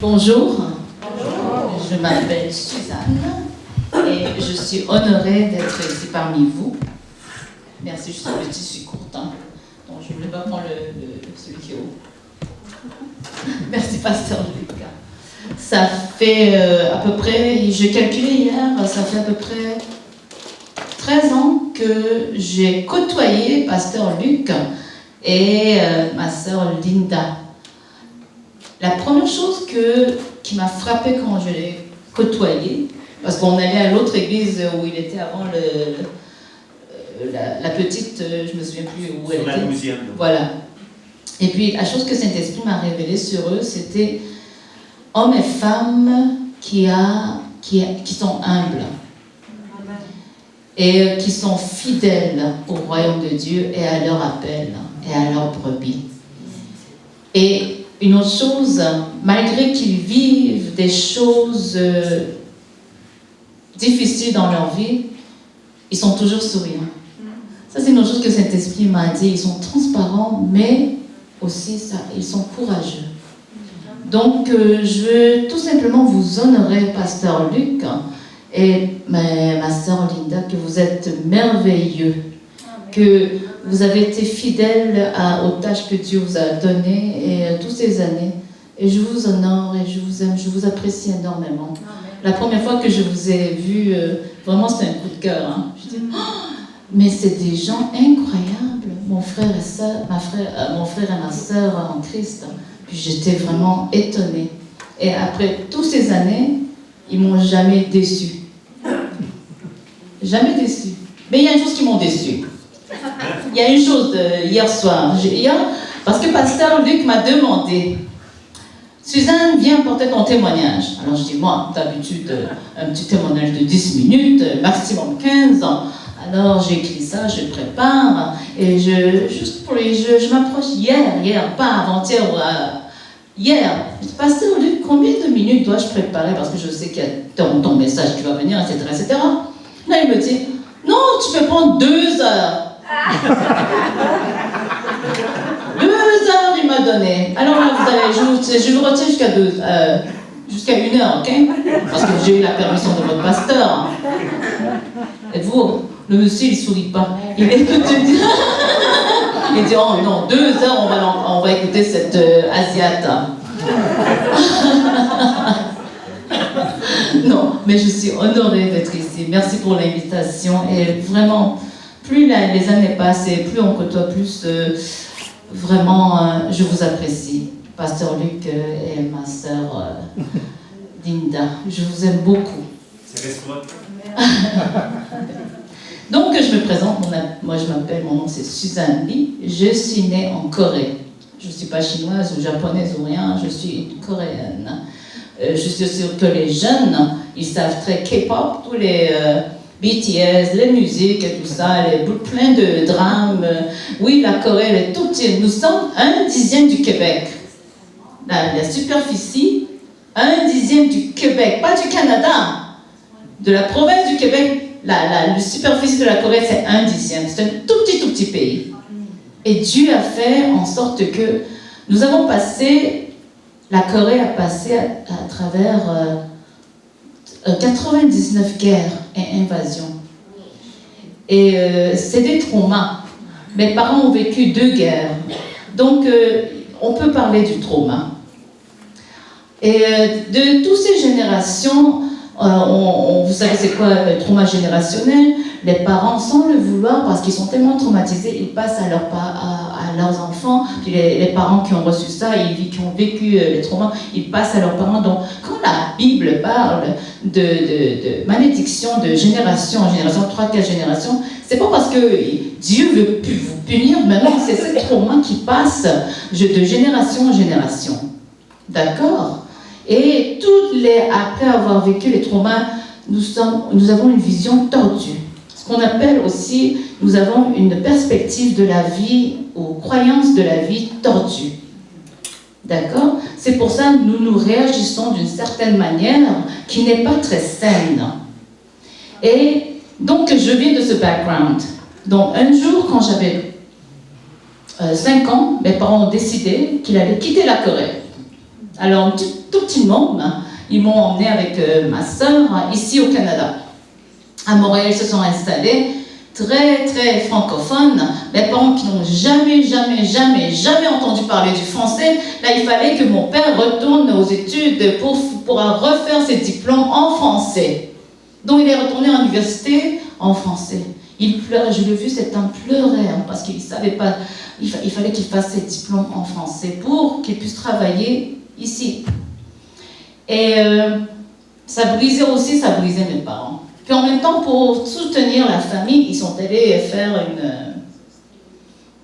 Bonjour. Bonjour, je m'appelle Suzanne et je suis honorée d'être ici parmi vous. Merci, je suis petite, je suis courte, hein. Donc je ne voulais pas prendre celui qui est haut. Merci, Pasteur Lucas. Ça fait à peu près, j'ai calculé hier, ça fait à peu près 13 ans que j'ai côtoyé Pasteur Luc et ma sœur Linda. La première chose qui m'a frappée quand je l'ai côtoyé, parce qu'on allait à l'autre église où il était avant la petite, je me souviens plus où elle était. Louisiane. Voilà. Et puis la chose que Saint-Esprit m'a révélée sur eux, c'était hommes et femmes qui sont humbles et qui sont fidèles au royaume de Dieu et à leur appel et à leur brebis. Et une autre chose, malgré qu'ils vivent des choses difficiles dans leur vie, ils sont toujours souriants. Ça, c'est une autre chose que Saint-Esprit m'a dit. Ils sont transparents, mais aussi ils sont courageux. Donc, je veux tout simplement vous honorer, Pasteur Luc, et ma sœur Linda, que vous êtes merveilleux, que vous avez été fidèles aux tâches que Dieu vous a données et toutes ces années. Et je vous honore et je vous aime, je vous apprécie énormément. La première fois que je vous ai vu, vraiment c'était un coup de cœur. Hein. Je dis, oh, mais c'est des gens incroyables, mon frère et ma sœur en Christ. Puis j'étais vraiment étonnée. Et après toutes ces années, ils m'ont jamais déçue. Jamais déçue. Mais il y a une chose qui m'ont déçue. Il y a une chose hier soir, parce que Pasteur Luc m'a demandé, Suzanne, viens porter ton témoignage. Alors je dis, moi, d'habitude, un petit témoignage de 10 minutes, maximum 15 ans. Alors j'écris ça, je prépare, et je m'approche hier, pas avant-hier, hier. Je dis, Pasteur Luc, combien de minutes dois-je préparer, parce que je sais qu'il y a ton message qui va venir, etc., etc. Là, il me dit, non, tu peux prendre 2 heures. 2 heures, il m'a donné. Alors là, je vous retiens jusqu'à 1 heure, ok? Parce que j'ai eu la permission de votre pasteur. Et vous, le monsieur, il ne sourit pas. Il écoute, il dit, oh non, 2 heures, on va écouter cette Asiate. Non, mais je suis honorée d'être ici. Merci pour l'invitation. Et vraiment, plus les années passent et plus on côtoie, plus vraiment je vous apprécie. Pasteur Luc et ma sœur Linda, je vous aime beaucoup. C'est réciproque. Donc je me présente, mon nom c'est Suzanne Lee, je suis née en Corée. Je ne suis pas chinoise ou japonaise ou rien, je suis une coréenne. Je suis sûre que les jeunes, ils savent très K-pop, tous les BTS, les musiques et tout ça, plein de drames. Oui, la Corée, elle est tout petite. Nous sommes 1/10 du Québec. La superficie, 1/10 du Québec, pas du Canada. De la province du Québec, la superficie de la Corée, c'est 1/10. C'est un tout petit pays. Et Dieu a fait en sorte que nous avons passé, la Corée a passé à travers 99 guerres et invasions. Et c'est des traumas. Mes parents ont vécu 2 guerres. Donc, on peut parler du trauma. Et de toutes ces générations, vous savez c'est quoi le trauma générationnel? Les parents, sans le vouloir, parce qu'ils sont tellement traumatisés, ils passent à leurs enfants. Puis les parents qui ont reçu ça, qui ont vécu les traumas, ils passent à leurs parents. Donc, quand la Bible parle de malédiction de génération en génération, 3-4 générations, c'est pas parce que Dieu veut vous punir, mais non, c'est ce trauma qui passe de génération en génération. D'accord? Et après avoir vécu les traumas, nous avons une vision tordue. Ce qu'on appelle aussi, nous avons une perspective de la vie, ou croyance de la vie tordue. D'accord? C'est pour ça que nous réagissons d'une certaine manière qui n'est pas très saine. Et donc, je viens de ce background. Donc, un jour, quand j'avais 5 ans, mes parents ont décidé qu'ils allaient quitter la Corée. Alors, tout petit monde, ils m'ont emmené avec ma sœur ici au Canada. À Montréal, ils se sont installés, très, très francophones. Mes parents qui n'ont jamais entendu parler du français. Là, il fallait que mon père retourne aux études pour refaire ses diplômes en français. Donc, il est retourné à l'université en français. Il pleurait, je l'ai vu, cet homme pleurait, parce qu'il ne savait pas, il fallait qu'il fasse ses diplômes en français pour qu'il puisse travailler ici. Et ça brisait mes parents. Puis en même temps, pour soutenir la famille, ils sont allés faire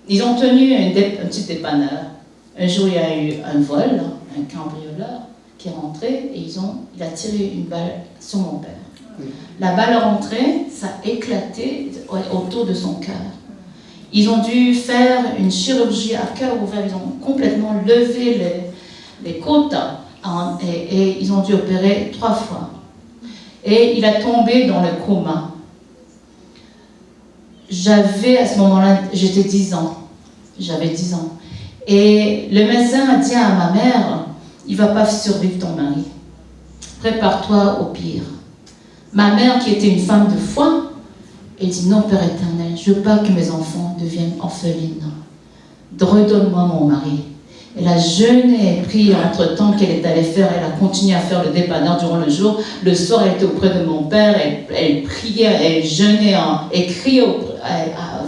ils ont tenu un petit dépanneur. Un jour, il y a eu un vol, un cambrioleur qui est rentré et il a tiré une balle sur mon père. La balle rentrée, ça a éclaté autour de son cœur. Ils ont dû faire une chirurgie à cœur ouvert, ils ont complètement levé les côtes et ils ont dû opérer 3 fois. Et il a tombé dans le coma. À ce moment-là, j'étais 10 ans. J'avais 10 ans. Et le médecin a dit à ma mère, il ne va pas survivre ton mari. Prépare-toi au pire. Ma mère, qui était une femme de foi, elle dit, non, Père éternel, je ne veux pas que mes enfants deviennent orphelines. Redonne-moi mon mari. Elle a jeûné et prié entre-temps qu'elle est allée faire. Elle a continué à faire le dépanneur durant le jour. Le soir, elle était auprès de mon père. Elle priait, elle jeûnait et criait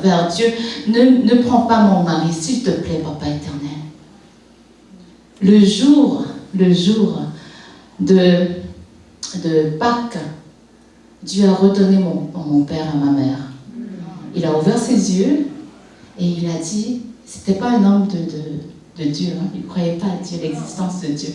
vers Dieu. Ne prends pas mon mari, s'il te plaît, Papa éternel. Le jour de Pâques, Dieu a redonné mon père à ma mère. Il a ouvert ses yeux et il a dit, c'était pas un homme de Dieu, il ne croyait pas à Dieu, l'existence de Dieu.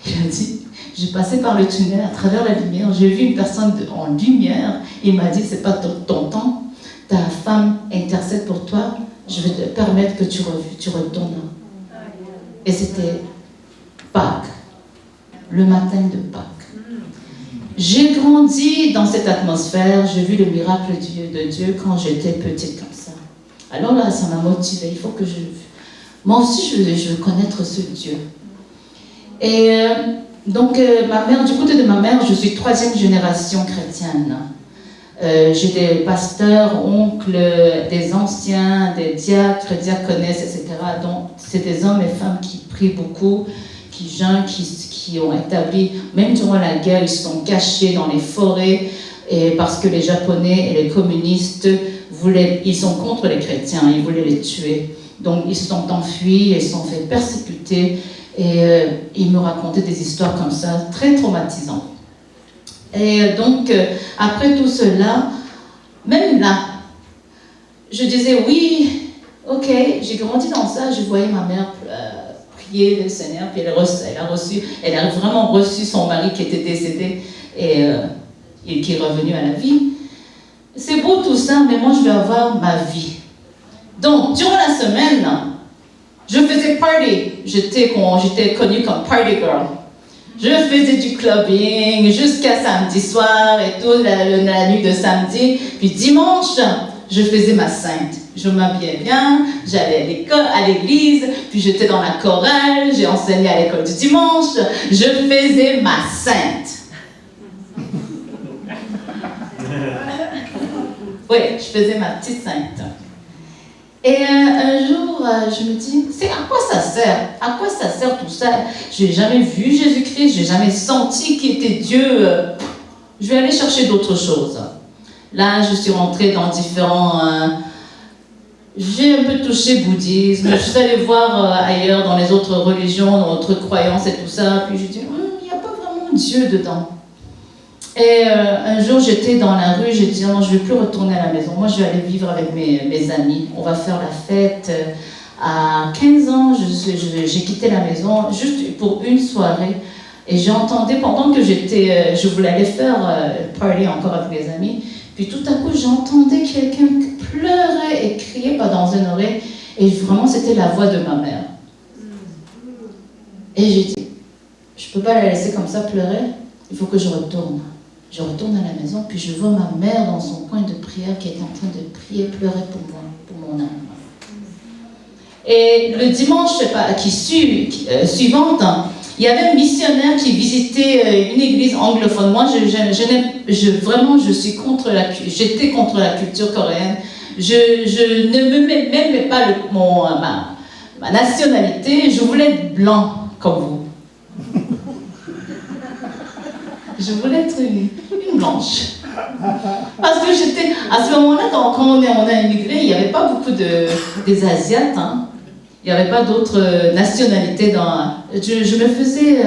Il a dit, j'ai passé par le tunnel à travers la lumière, j'ai vu une personne en lumière, il m'a dit, c'est pas ton temps, ta femme intercède pour toi, je vais te permettre que tu retournes. Et c'était Pâques, le matin de Pâques. J'ai grandi dans cette atmosphère, j'ai vu le miracle de Dieu quand j'étais petite comme ça. Alors là, ça m'a motivée, il faut que moi aussi je veux connaître ce Dieu. Et donc ma mère, du côté de ma mère, je suis 3e génération chrétienne. J'ai des pasteurs, oncles, des anciens, des diacres, diaconesses, etc. Donc c'est des hommes et femmes qui prient beaucoup, qui jeûnent, qui ont établi, même durant la guerre, ils se sont cachés dans les forêts parce que les Japonais et les communistes ils sont contre les chrétiens, ils voulaient les tuer. Donc ils se sont enfuis, ils se sont fait persécuter et ils me racontaient des histoires comme ça, très traumatisantes. Et donc après tout cela, même là, je disais oui, ok, j'ai grandi dans ça, je voyais ma mère prier le Seigneur, puis elle a vraiment reçu son mari qui était décédé et qui est revenu à la vie. C'est beau tout ça, mais moi je vais avoir ma vie. Donc, durant la semaine, je faisais party. J'étais connue comme party girl. Je faisais du clubbing jusqu'à samedi soir et tout, la nuit de samedi. Puis dimanche, je faisais ma sainte. Je m'habillais bien, j'allais à l'église, puis j'étais dans la chorale, j'ai enseigné à l'école du dimanche. Je faisais ma sainte. Oui, je faisais ma petite sainte. Et un jour, je me dis, à quoi ça sert? À quoi ça sert tout ça? Je n'ai jamais vu Jésus-Christ, je n'ai jamais senti qu'il était Dieu. Je vais aller chercher d'autres choses. Là, je suis rentrée dans différents... j'ai un peu touché bouddhisme, je suis allée voir ailleurs dans les autres religions, dans d'autres croyances et tout ça. Puis je dis, il n'y a pas vraiment Dieu dedans. Et un jour, j'étais dans la rue, j'ai dit, non, je ne vais plus retourner à la maison. Moi, je vais aller vivre avec mes amis. On va faire la fête. À 15 ans, j'ai quitté la maison juste pour une soirée. Et j'entendais, pendant que je voulais aller faire party encore avec mes amis, puis tout à coup, j'entendais quelqu'un pleurer et crier pas dans une oreille. Et vraiment, c'était la voix de ma mère. Et j'ai dit, je ne peux pas la laisser comme ça pleurer. Il faut que je retourne. Je retourne à la maison, puis je vois ma mère dans son coin de prière qui est en train de prier, pleurer pour moi, pour mon âme. Et le dimanche suivant, il y avait un missionnaire qui visitait une église anglophone. Moi, je suis contre j'étais contre la culture coréenne. Je ne me mets pas ma nationalité. Je voulais être blanc comme vous. Je voulais être une blanche. Parce que à ce moment-là, quand on a immigré, il n'y avait pas beaucoup des Asiates. Hein. Il n'y avait pas d'autres nationalités je me faisais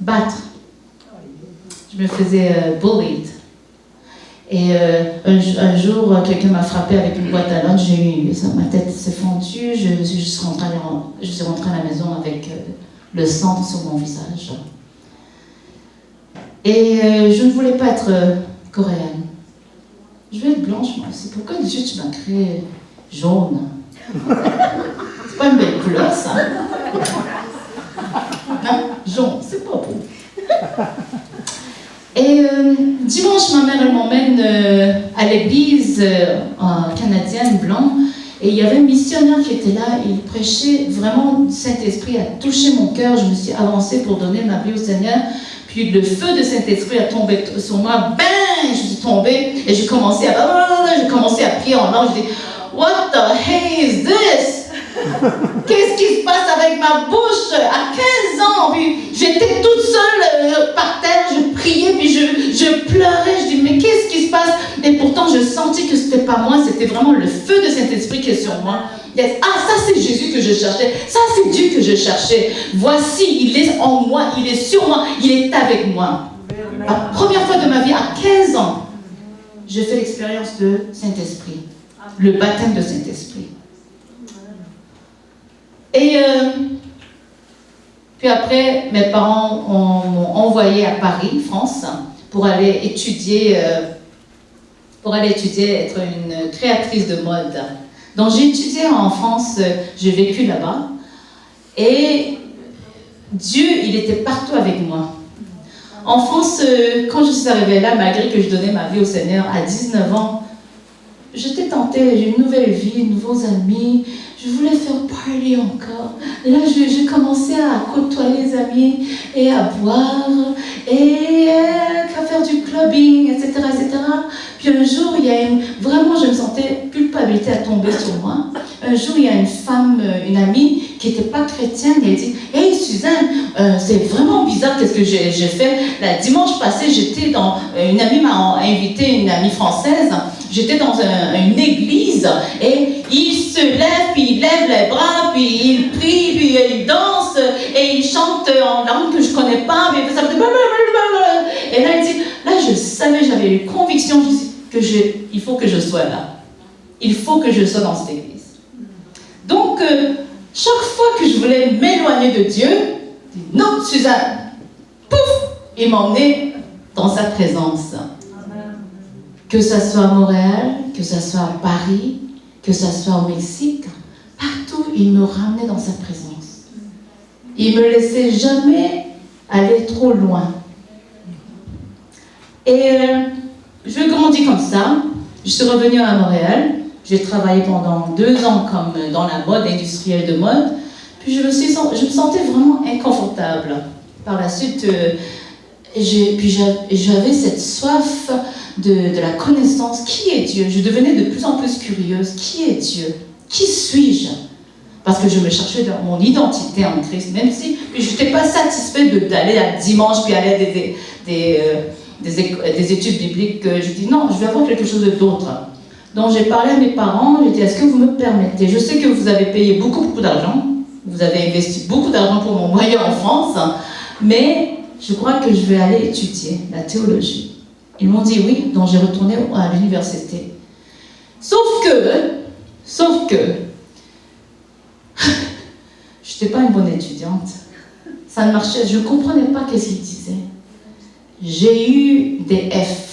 battre. Je me faisais bullied. Et un jour, quelqu'un m'a frappé avec une boîte à lunch, ma tête s'est fendue, je suis rentrée à la maison avec le sang sur mon visage. Et je ne voulais pas être coréenne. Je veux être blanche, moi aussi. Pourquoi Dieu, tu m'as créé jaune? C'est pas une belle couleur, ça. Non, jaune, c'est pas beau. Et dimanche, ma mère, elle m'emmène à l'église canadienne blanc. Et il y avait un missionnaire qui était là. Il prêchait vraiment, le Saint-Esprit a touché mon cœur. Je me suis avancée pour donner ma vie au Seigneur. Puis le feu de Saint-Esprit a tombé sur moi. Ben, je suis tombée. Et j'ai commencé à prier en langue. Je dis, what the hell is this? Qu'est-ce qui se passe avec ma bouche? À 15 ans, puis j'étais toute seule par terre, je priais, puis je pleurais, je dis, mais qu'est-ce qui se passe? Et pourtant, je sentis que c'était pas moi, c'était vraiment le feu de Saint-Esprit qui est sur moi. Yes. Ah, ça c'est Jésus que je cherchais, ça c'est Dieu que je cherchais. Voici, il est en moi, il est sur moi, il est avec moi. La première fois de ma vie, à 15 ans, j'ai fait l'expérience de Saint-Esprit, le baptême de Saint-Esprit. Et puis après, mes parents m'ont envoyé à Paris, France, pour aller étudier, être une créatrice de mode. Donc j'ai étudié en France, j'ai vécu là-bas. Et Dieu, il était partout avec moi. En France, quand je suis arrivée là, malgré que je donnais ma vie au Seigneur à 19 ans, j'étais tentée, j'ai une nouvelle vie, de nouveaux amis. Je voulais faire party encore. Et là, j'ai commencé à côtoyer les amis et à boire et à faire du clubbing, etc., etc. Puis un jour, vraiment, je me sentais culpabilité à tomber sur moi. Un jour, il y a une femme, une amie, qui n'était pas chrétienne, et elle dit, « Hey Suzanne, c'est vraiment bizarre qu'est-ce que j'ai fait. La dimanche passé, une amie m'a invité, une amie française. J'étais dans une église et il se lève, puis il lève les bras, puis il prie, puis il danse et il chante en langue que je ne connais pas. Mais ça me dit blablabla. Et là, il dit, là, je savais, j'avais une conviction il faut que je sois là. Il faut que je sois dans cette église. Donc, chaque fois que je voulais m'éloigner de Dieu, je dis, non, Suzanne, pouf, il m'emmenait dans sa présence. Que ça soit à Montréal, que ça soit à Paris, que ça soit au Mexique, partout, il me ramenait dans sa présence. Il ne me laissait jamais aller trop loin. Et je grandis comme ça. Je suis revenue à Montréal. J'ai travaillé pendant 2 ans comme dans la mode, industrielle de mode. Puis je me sentais vraiment inconfortable. Par la suite, j'avais cette soif de la connaissance. Qui est Dieu? Je devenais de plus en plus curieuse. Qui est Dieu? Qui suis-je? Parce que je me cherchais dans mon identité en Christ, même si je n'étais pas satisfaite d'aller à dimanche, puis aller à des études bibliques. Je dis non, je vais avoir quelque chose d'autre. Donc j'ai parlé à mes parents, j'ai dit, est-ce que vous me permettez? Je sais que vous avez payé beaucoup d'argent, vous avez investi beaucoup d'argent pour mon moyen en France, mais je crois que je vais aller étudier la théologie. Ils m'ont dit oui, donc j'ai retourné à l'université. Sauf que, je n'étais pas une bonne étudiante. Ça ne marchait, je ne comprenais pas qu'est-ce qu'ils disaient. J'ai eu des F.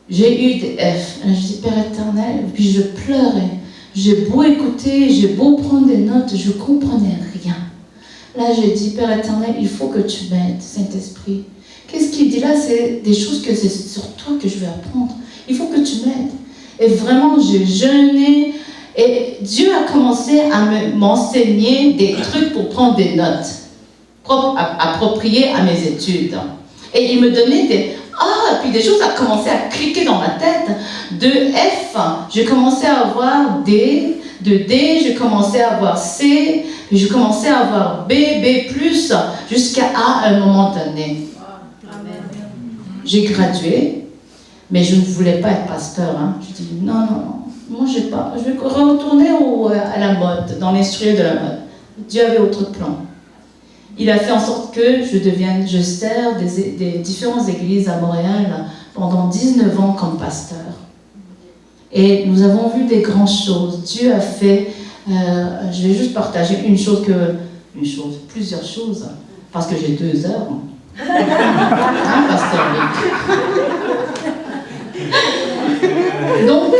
Je dis, Père éternel, puis je pleurais. J'ai beau écouter, j'ai beau prendre des notes, je ne comprenais rien. Là, j'ai dit, Père éternel, il faut que tu m'aides, Saint-Esprit. Qu'est-ce qu'il dit là? C'est des choses que c'est sur toi que je vais apprendre. Il faut que tu m'aides. Et vraiment, j'ai jeûné. Et Dieu a commencé à m'enseigner des trucs pour prendre des notes. approprié à mes études. Et il me donnait puis des choses ont commencé à cliquer dans ma tête. De F, je commençais à avoir D. De D, je commençais à avoir C. Puis je commençais à avoir B, B+, jusqu'à A à un moment donné. J'ai gradué, mais je ne voulais pas être pasteur. Je dis non, moi je vais retourner à la mode, dans l'industrie de la mode. Dieu avait autre plan. Il a fait en sorte que je sers des différentes églises à Montréal pendant 19 ans comme pasteur. Et nous avons vu des grandes choses. Dieu a fait, je vais juste partager plusieurs choses, parce que j'ai 2 heures. Pasteur Luc. Donc,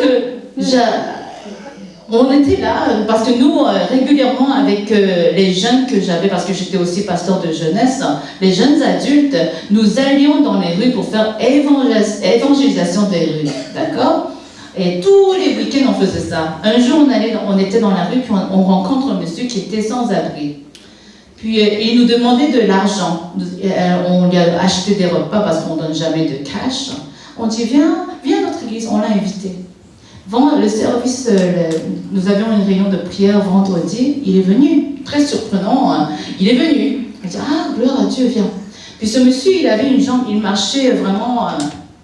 on était là, parce que nous, régulièrement, avec les jeunes que j'avais, parce que j'étais aussi pasteur de jeunesse, les jeunes adultes, nous allions dans les rues pour faire évangélisation des rues, d'accord? Et tous les week-ends, on faisait ça. Un jour, on était dans la rue, puis on rencontre un monsieur qui était sans abri. Puis il nous demandait de l'argent. On lui a acheté des repas parce qu'on ne donne jamais de cash. On dit, viens à notre église, on l'a invité. Le service, nous avions une réunion de prière vendredi, il est venu, très surprenant, il est venu. Il dit, gloire à Dieu, viens. Puis ce monsieur, il avait une jambe, il marchait vraiment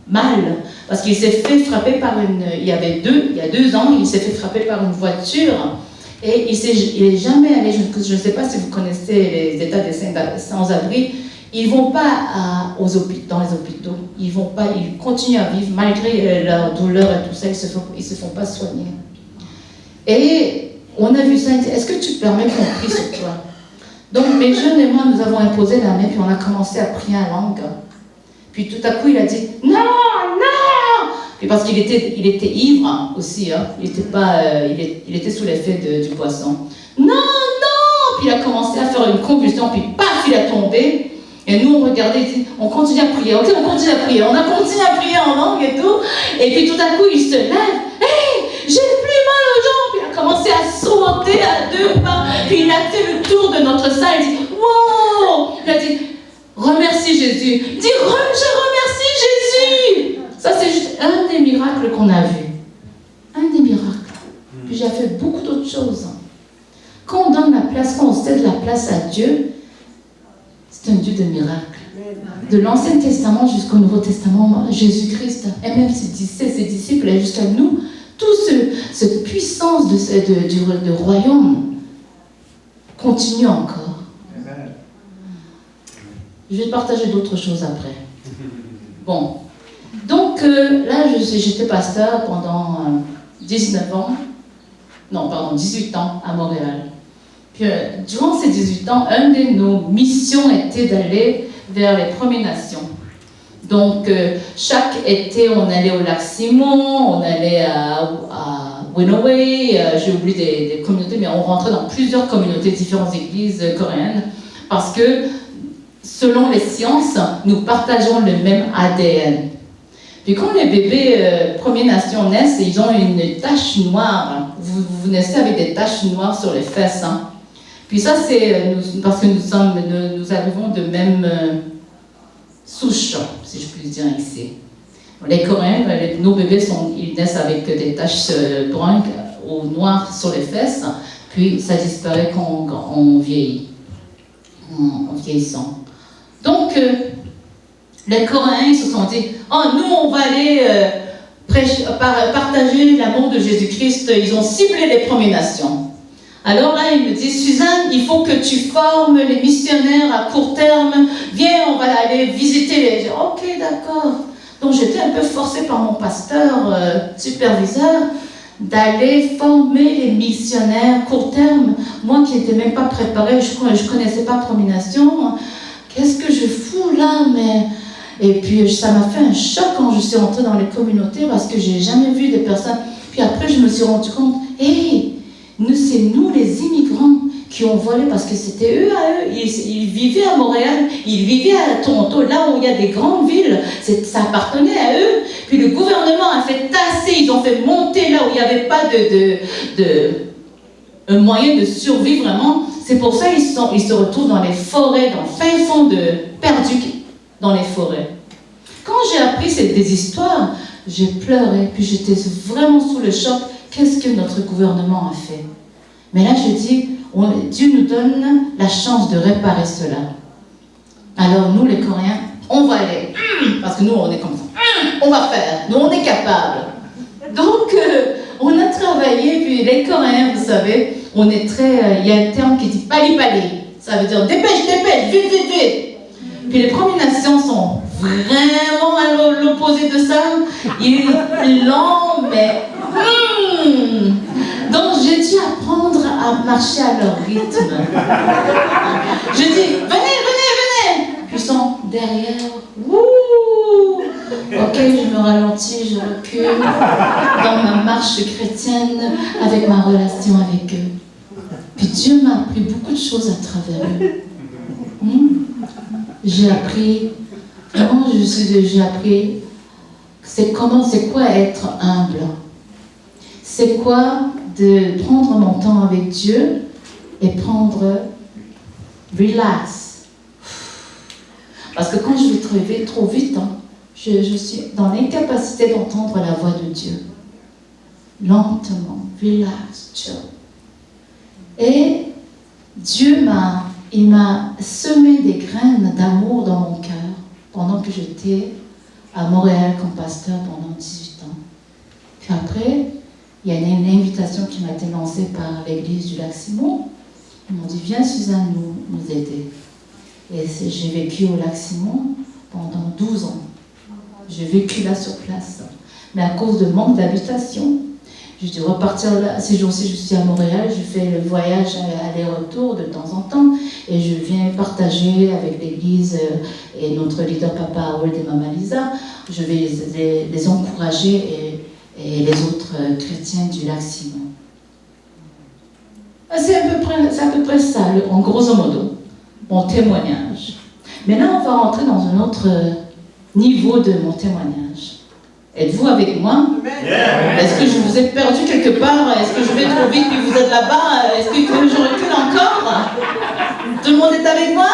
mal, parce qu'il s'est fait frapper par il y a 2 ans, il s'est fait frapper par une voiture, et il n'est jamais allé, je ne sais pas si vous connaissez les états des sans-abri, ils ne vont pas dans les hôpitaux. Ils continuent à vivre malgré leur douleur et tout ça. Ils ne se font pas soigner. Et on a vu ça. Est-ce que tu permets qu'on prie sur toi? Donc mes jeunes et moi, nous avons imposé la main, puis on a commencé à prier en langue. Puis tout à coup, il a dit « Non, non !» Puis parce qu'il était ivre aussi. Il était sous l'effet du poisson. « Non, non !» Puis il a commencé à faire une convulsion, puis paf, il a tombé. Et nous, on regardait, on continue à prier. Ok, on continue à prier. On a continué à prier en langue et tout. Et puis tout à coup, il se lève. Hey, j'ai plus mal aux jambes. Puis il a commencé à sauter à 2 pas. Puis il a fait le tour de notre salle. Il dit, wow! Il a dit, remercie Jésus. Il dit, je remercie Jésus. Ça, c'est juste un des miracles qu'on a vu. Un des miracles. Puis j'ai fait beaucoup d'autres choses. Quand on donne la place, quand on cède la place à Dieu, c'est un Dieu de miracles. De l'Ancien Testament jusqu'au Nouveau Testament, Jésus-Christ, et même ses disciples, et jusqu'à nous, toute cette puissance du royaume continue encore. Je vais partager d'autres choses après. Bon. Donc, là, j'étais pasteur pendant 18 ans à Montréal. Puis, durant ces 18 ans, une de nos missions était d'aller vers les Premières Nations. Donc, chaque été, on allait au lac Simon, on allait à Winaway, j'ai oublié des communautés, mais on rentrait dans plusieurs communautés, différentes églises coréennes, parce que, selon les sciences, nous partageons le même ADN. Puis quand les bébés Premières Nations naissent, ils ont une tache noire. Vous naissez avec des taches noires sur les fesses. Puis ça, c'est parce que nous arrivons de même souche, si je puis dire ici. Les Coréens, nos bébés, ils naissent avec des taches brunes ou noires sur les fesses, puis ça disparaît quand on vieillit, en vieillissant. Donc, les Coréens se sont dit, nous, on va aller partager l'amour de Jésus-Christ. Ils ont ciblé les Premières Nations. Alors là, il me dit, Suzanne, il faut que tu formes les missionnaires à court terme. Viens, on va aller visiter les... J'ai dit, ok, d'accord. Donc j'étais un peu forcée par mon pasteur superviseur d'aller former les missionnaires court terme. Moi qui n'étais même pas préparée, je ne connaissais pas Premières Nations. Qu'est-ce que je fous là, mais... Et puis ça m'a fait un choc quand je suis rentrée dans les communautés parce que je n'ai jamais vu des personnes. Puis après, je me suis rendu compte, c'est nous les immigrants qui ont volé parce que c'était eux à eux. Ils vivaient à Montréal, ils vivaient à Toronto, là où il y a des grandes villes. Ça appartenait à eux. Puis le gouvernement a fait tasser, ils ont fait monter là où il n'y avait pas un moyen de survie vraiment. C'est pour ça qu'ils se retrouvent dans les forêts, dans le fin fond perdus dans les forêts. Quand j'ai appris des histoires, j'ai pleuré, puis j'étais vraiment sous le choc. Qu'est-ce que notre gouvernement a fait? Mais là, je dis, Dieu nous donne la chance de réparer cela. Alors nous, les Coréens, on va aller, parce que nous, on est comme ça, on va faire, nous, on est capables. Donc, on a travaillé, puis les Coréens, vous savez, on est très, il y a un terme qui dit pali-pali, ça veut dire dépêche, dépêche, vite, vite, vite. Puis les Premières Nations sont vraiment à l'opposé de ça, ils l'ont, mais... Donc, j'ai dû apprendre à marcher à leur rythme. Je dis, venez, venez, venez. Puis ils sont derrière. Wouh! Ok, je me ralentis, je recule dans ma marche chrétienne avec ma relation avec eux. Puis Dieu m'a appris beaucoup de choses à travers eux. J'ai appris, vraiment, j'ai appris, c'est quoi être humble. C'est quoi de prendre mon temps avec Dieu et prendre relax. Parce que quand je vais trop vite, je suis dans l'incapacité d'entendre la voix de Dieu. Lentement, relax, chill. Et Dieu m'a semé des graines d'amour dans mon cœur pendant que j'étais à Montréal comme pasteur pendant 18 ans. Puis après, il y a une invitation qui m'a été lancée par l'église du Lac-Simon. Ils m'ont dit, viens Suzanne nous aider. Et j'ai vécu au Lac-Simon pendant 12 ans. J'ai vécu là sur place. Mais à cause de manque d'habitation, j'ai dû repartir là. Ces jours-ci, je suis à Montréal, je fais le voyage aller-retour de temps en temps et je viens partager avec l'église et notre leader Papa Howard et Maman Lisa. Je vais les encourager et les autres chrétiens du Lac-Simon. C'est à peu près ça, en grosso modo, mon témoignage. Maintenant, on va rentrer dans un autre niveau de mon témoignage. Êtes-vous avec moi? Yeah. Est-ce que je vous ai perdu quelque part? Est-ce que je vais trop vite puis vous êtes là-bas? Est-ce que je recule encore? Tout le monde est avec moi?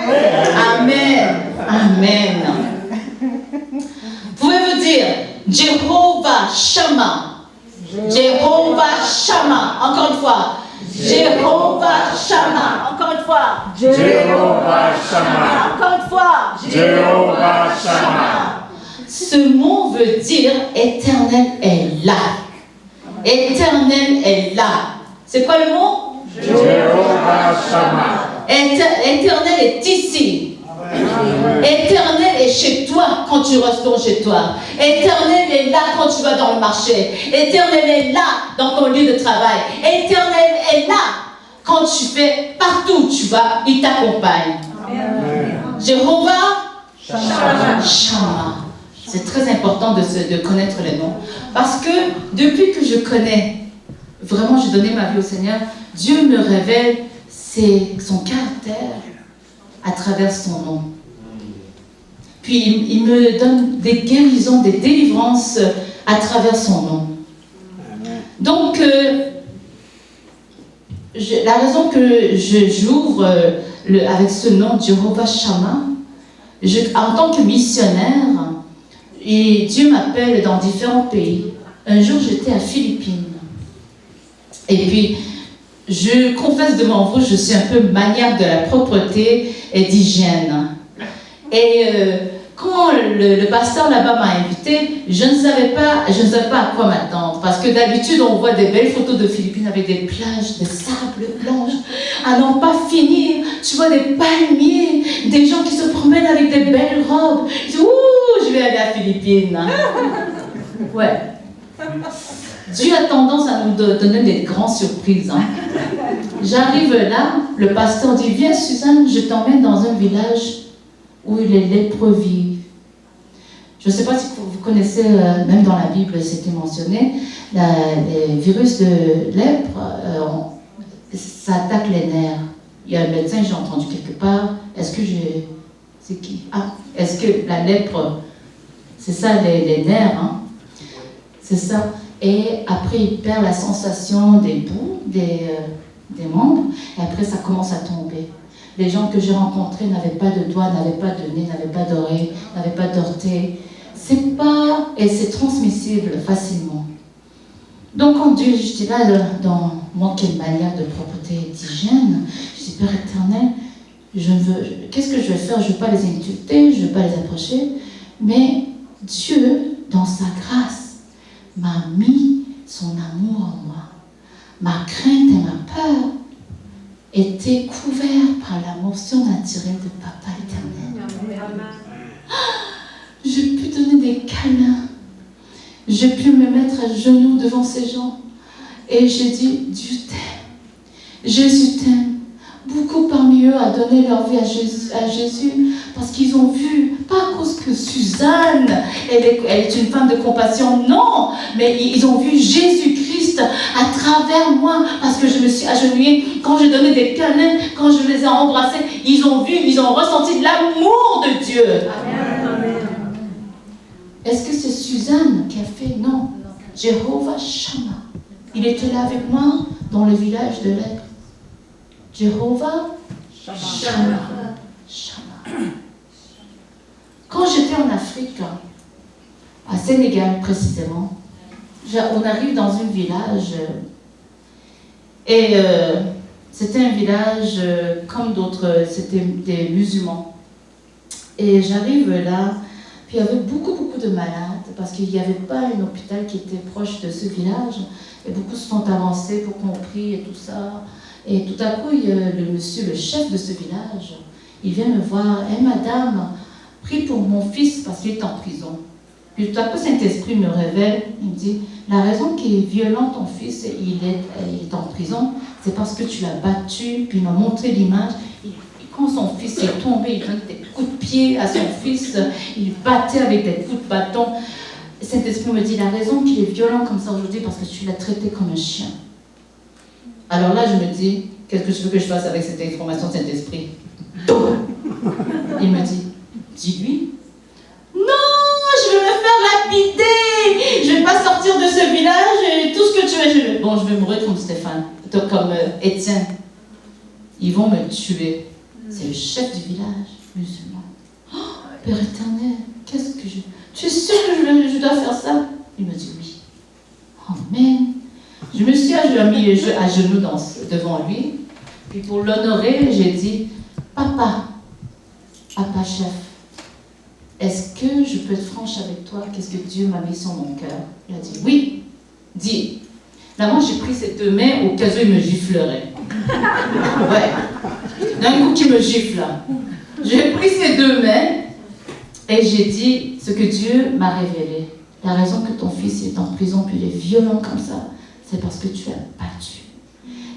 Yeah. Amen. Amen. Pouvez-vous dire Jéhovah Shammah? Jéhovah Shammah. Encore une fois. Jéhovah Shammah. Encore une fois. Jéhovah Shammah. Encore une fois. Jéhovah Shammah. Ce mot veut dire éternel est là. Éternel est là. C'est quoi le mot? Jéhovah Shammah. Éternel est ici. Éternel est chez toi quand tu retournes chez toi. Éternel est là quand tu vas dans le marché. Éternel est là dans ton lieu de travail. Éternel est là quand tu fais partout où tu vas, il t'accompagne. Jéhovah Shammah. C'est très important de connaître les noms. Parce que depuis que je connais, vraiment j'ai donné ma vie au Seigneur, Dieu me révèle son caractère à travers son nom. Puis il me donne des guérisons, des délivrances à travers son nom. Donc, la raison que j'ouvre avec ce nom, Jéhovah Shammah, en tant que missionnaire, et Dieu m'appelle dans différents pays. Un jour, j'étais à Philippines. Et puis, je confesse devant vous, je suis un peu maniaque de la propreté et d'hygiène. Et quand le pasteur là-bas m'a invité, je ne savais pas à quoi m'attendre. Parce que d'habitude, on voit des belles photos de Philippines avec des plages de sable blanche à n'en pas finir. Tu vois des palmiers, des gens qui se promènent avec des belles robes. Je dis, ouh, je vais aller à Philippines. Ouais. Dieu a tendance à nous donner des grandes surprises. J'arrive là, le pasteur dit, viens Suzanne, je t'emmène dans un village où les lépreux vivent. Je ne sais pas si vous connaissez, même dans la Bible, c'était mentionné, les virus de lèpre, ça attaque les nerfs. Il y a un médecin, j'ai entendu quelque part, c'est qui? Est-ce que la lèpre, c'est ça les nerfs, hein? C'est ça. Et après, il perd la sensation des bouts, des membres. Et après, ça commence à tomber. Les gens que j'ai rencontrés n'avaient pas de doigts, n'avaient pas de nez, n'avaient pas d'oreilles, n'avaient pas d'orteils. C'est pas... Et c'est transmissible facilement. Donc, quand Dieu, j'étais là, dans quelle manière de propreté et d'hygiène, je dis, Père éternel, qu'est-ce que je vais faire? Je ne veux pas les insulter, je ne veux pas les approcher. Mais Dieu, dans sa grâce, m'a mis son amour en moi. Ma crainte et ma peur étaient couverts par l'amour surnaturel de Papa éternel. J'ai pu donner des câlins. J'ai pu me mettre à genoux devant ces gens. Et j'ai dit, Dieu t'aime. Jésus t'aime. Beaucoup parmi eux ont donné leur vie à Jésus parce qu'ils ont vu, pas à cause que Suzanne, elle est une femme de compassion, non, mais ils ont vu Jésus-Christ à travers moi parce que je me suis agenouillée, quand je donnais des câlins, quand je les ai embrassés, ils ont vu, ils ont ressenti de l'amour de Dieu. Amen. Est-ce que c'est Suzanne qui a fait? Non. Jéhovah Shammah. Il était là avec moi dans le village de l'Aigle. Jéhovah Shammah. Quand j'étais en Afrique, à Sénégal précisément, on arrive dans un village et c'était un village comme d'autres, c'était des musulmans. Et j'arrive là, puis il y avait beaucoup de malades parce qu'il n'y avait pas un hôpital qui était proche de ce village et beaucoup se sont avancés pour qu'on prie et tout ça. Et tout à coup, le monsieur, le chef de ce village, il vient me voir. « madame, prie pour mon fils parce qu'il est en prison. » Puis tout à coup, Saint-Esprit me révèle, il me dit, « La raison qui est violent, ton fils, il est en prison, c'est parce que tu l'as battu. » Puis il m'a montré l'image. Quand son fils est tombé, il donnait des coups de pied à son fils, il battait avec des coups de bâton. Saint-Esprit me dit, « La raison qu'il est violent comme ça aujourd'hui, parce que tu l'as traité comme un chien. » Alors là, je me dis, qu'est-ce que je veux que je fasse avec cette information de Saint-Esprit? Il me dit, dis-lui. Non, je vais me faire lapider. Je ne vais pas sortir de ce village et tout ce que tu veux. Bon, je vais mourir comme Stéphane, comme Étienne. Ils vont me tuer. C'est le chef du village musulman. Oh, Père éternel, qu'est-ce que je... Tu es sûr que je dois faire ça? Il me dit oui. Amen. Je me suis mis à genoux devant lui. Puis pour l'honorer, j'ai dit, Papa chef, est-ce que je peux être franche avec toi? Qu'est-ce que Dieu m'a mis sur mon cœur? Il a dit, oui, dis. Là, moi, j'ai pris ses deux mains au cas où il me giflerait. Ouais. D'un coup, qui me gifle. J'ai pris ses deux mains et j'ai dit ce que Dieu m'a révélé. La raison que ton fils est en prison, puis il est violent comme ça, c'est parce que tu l'as battu.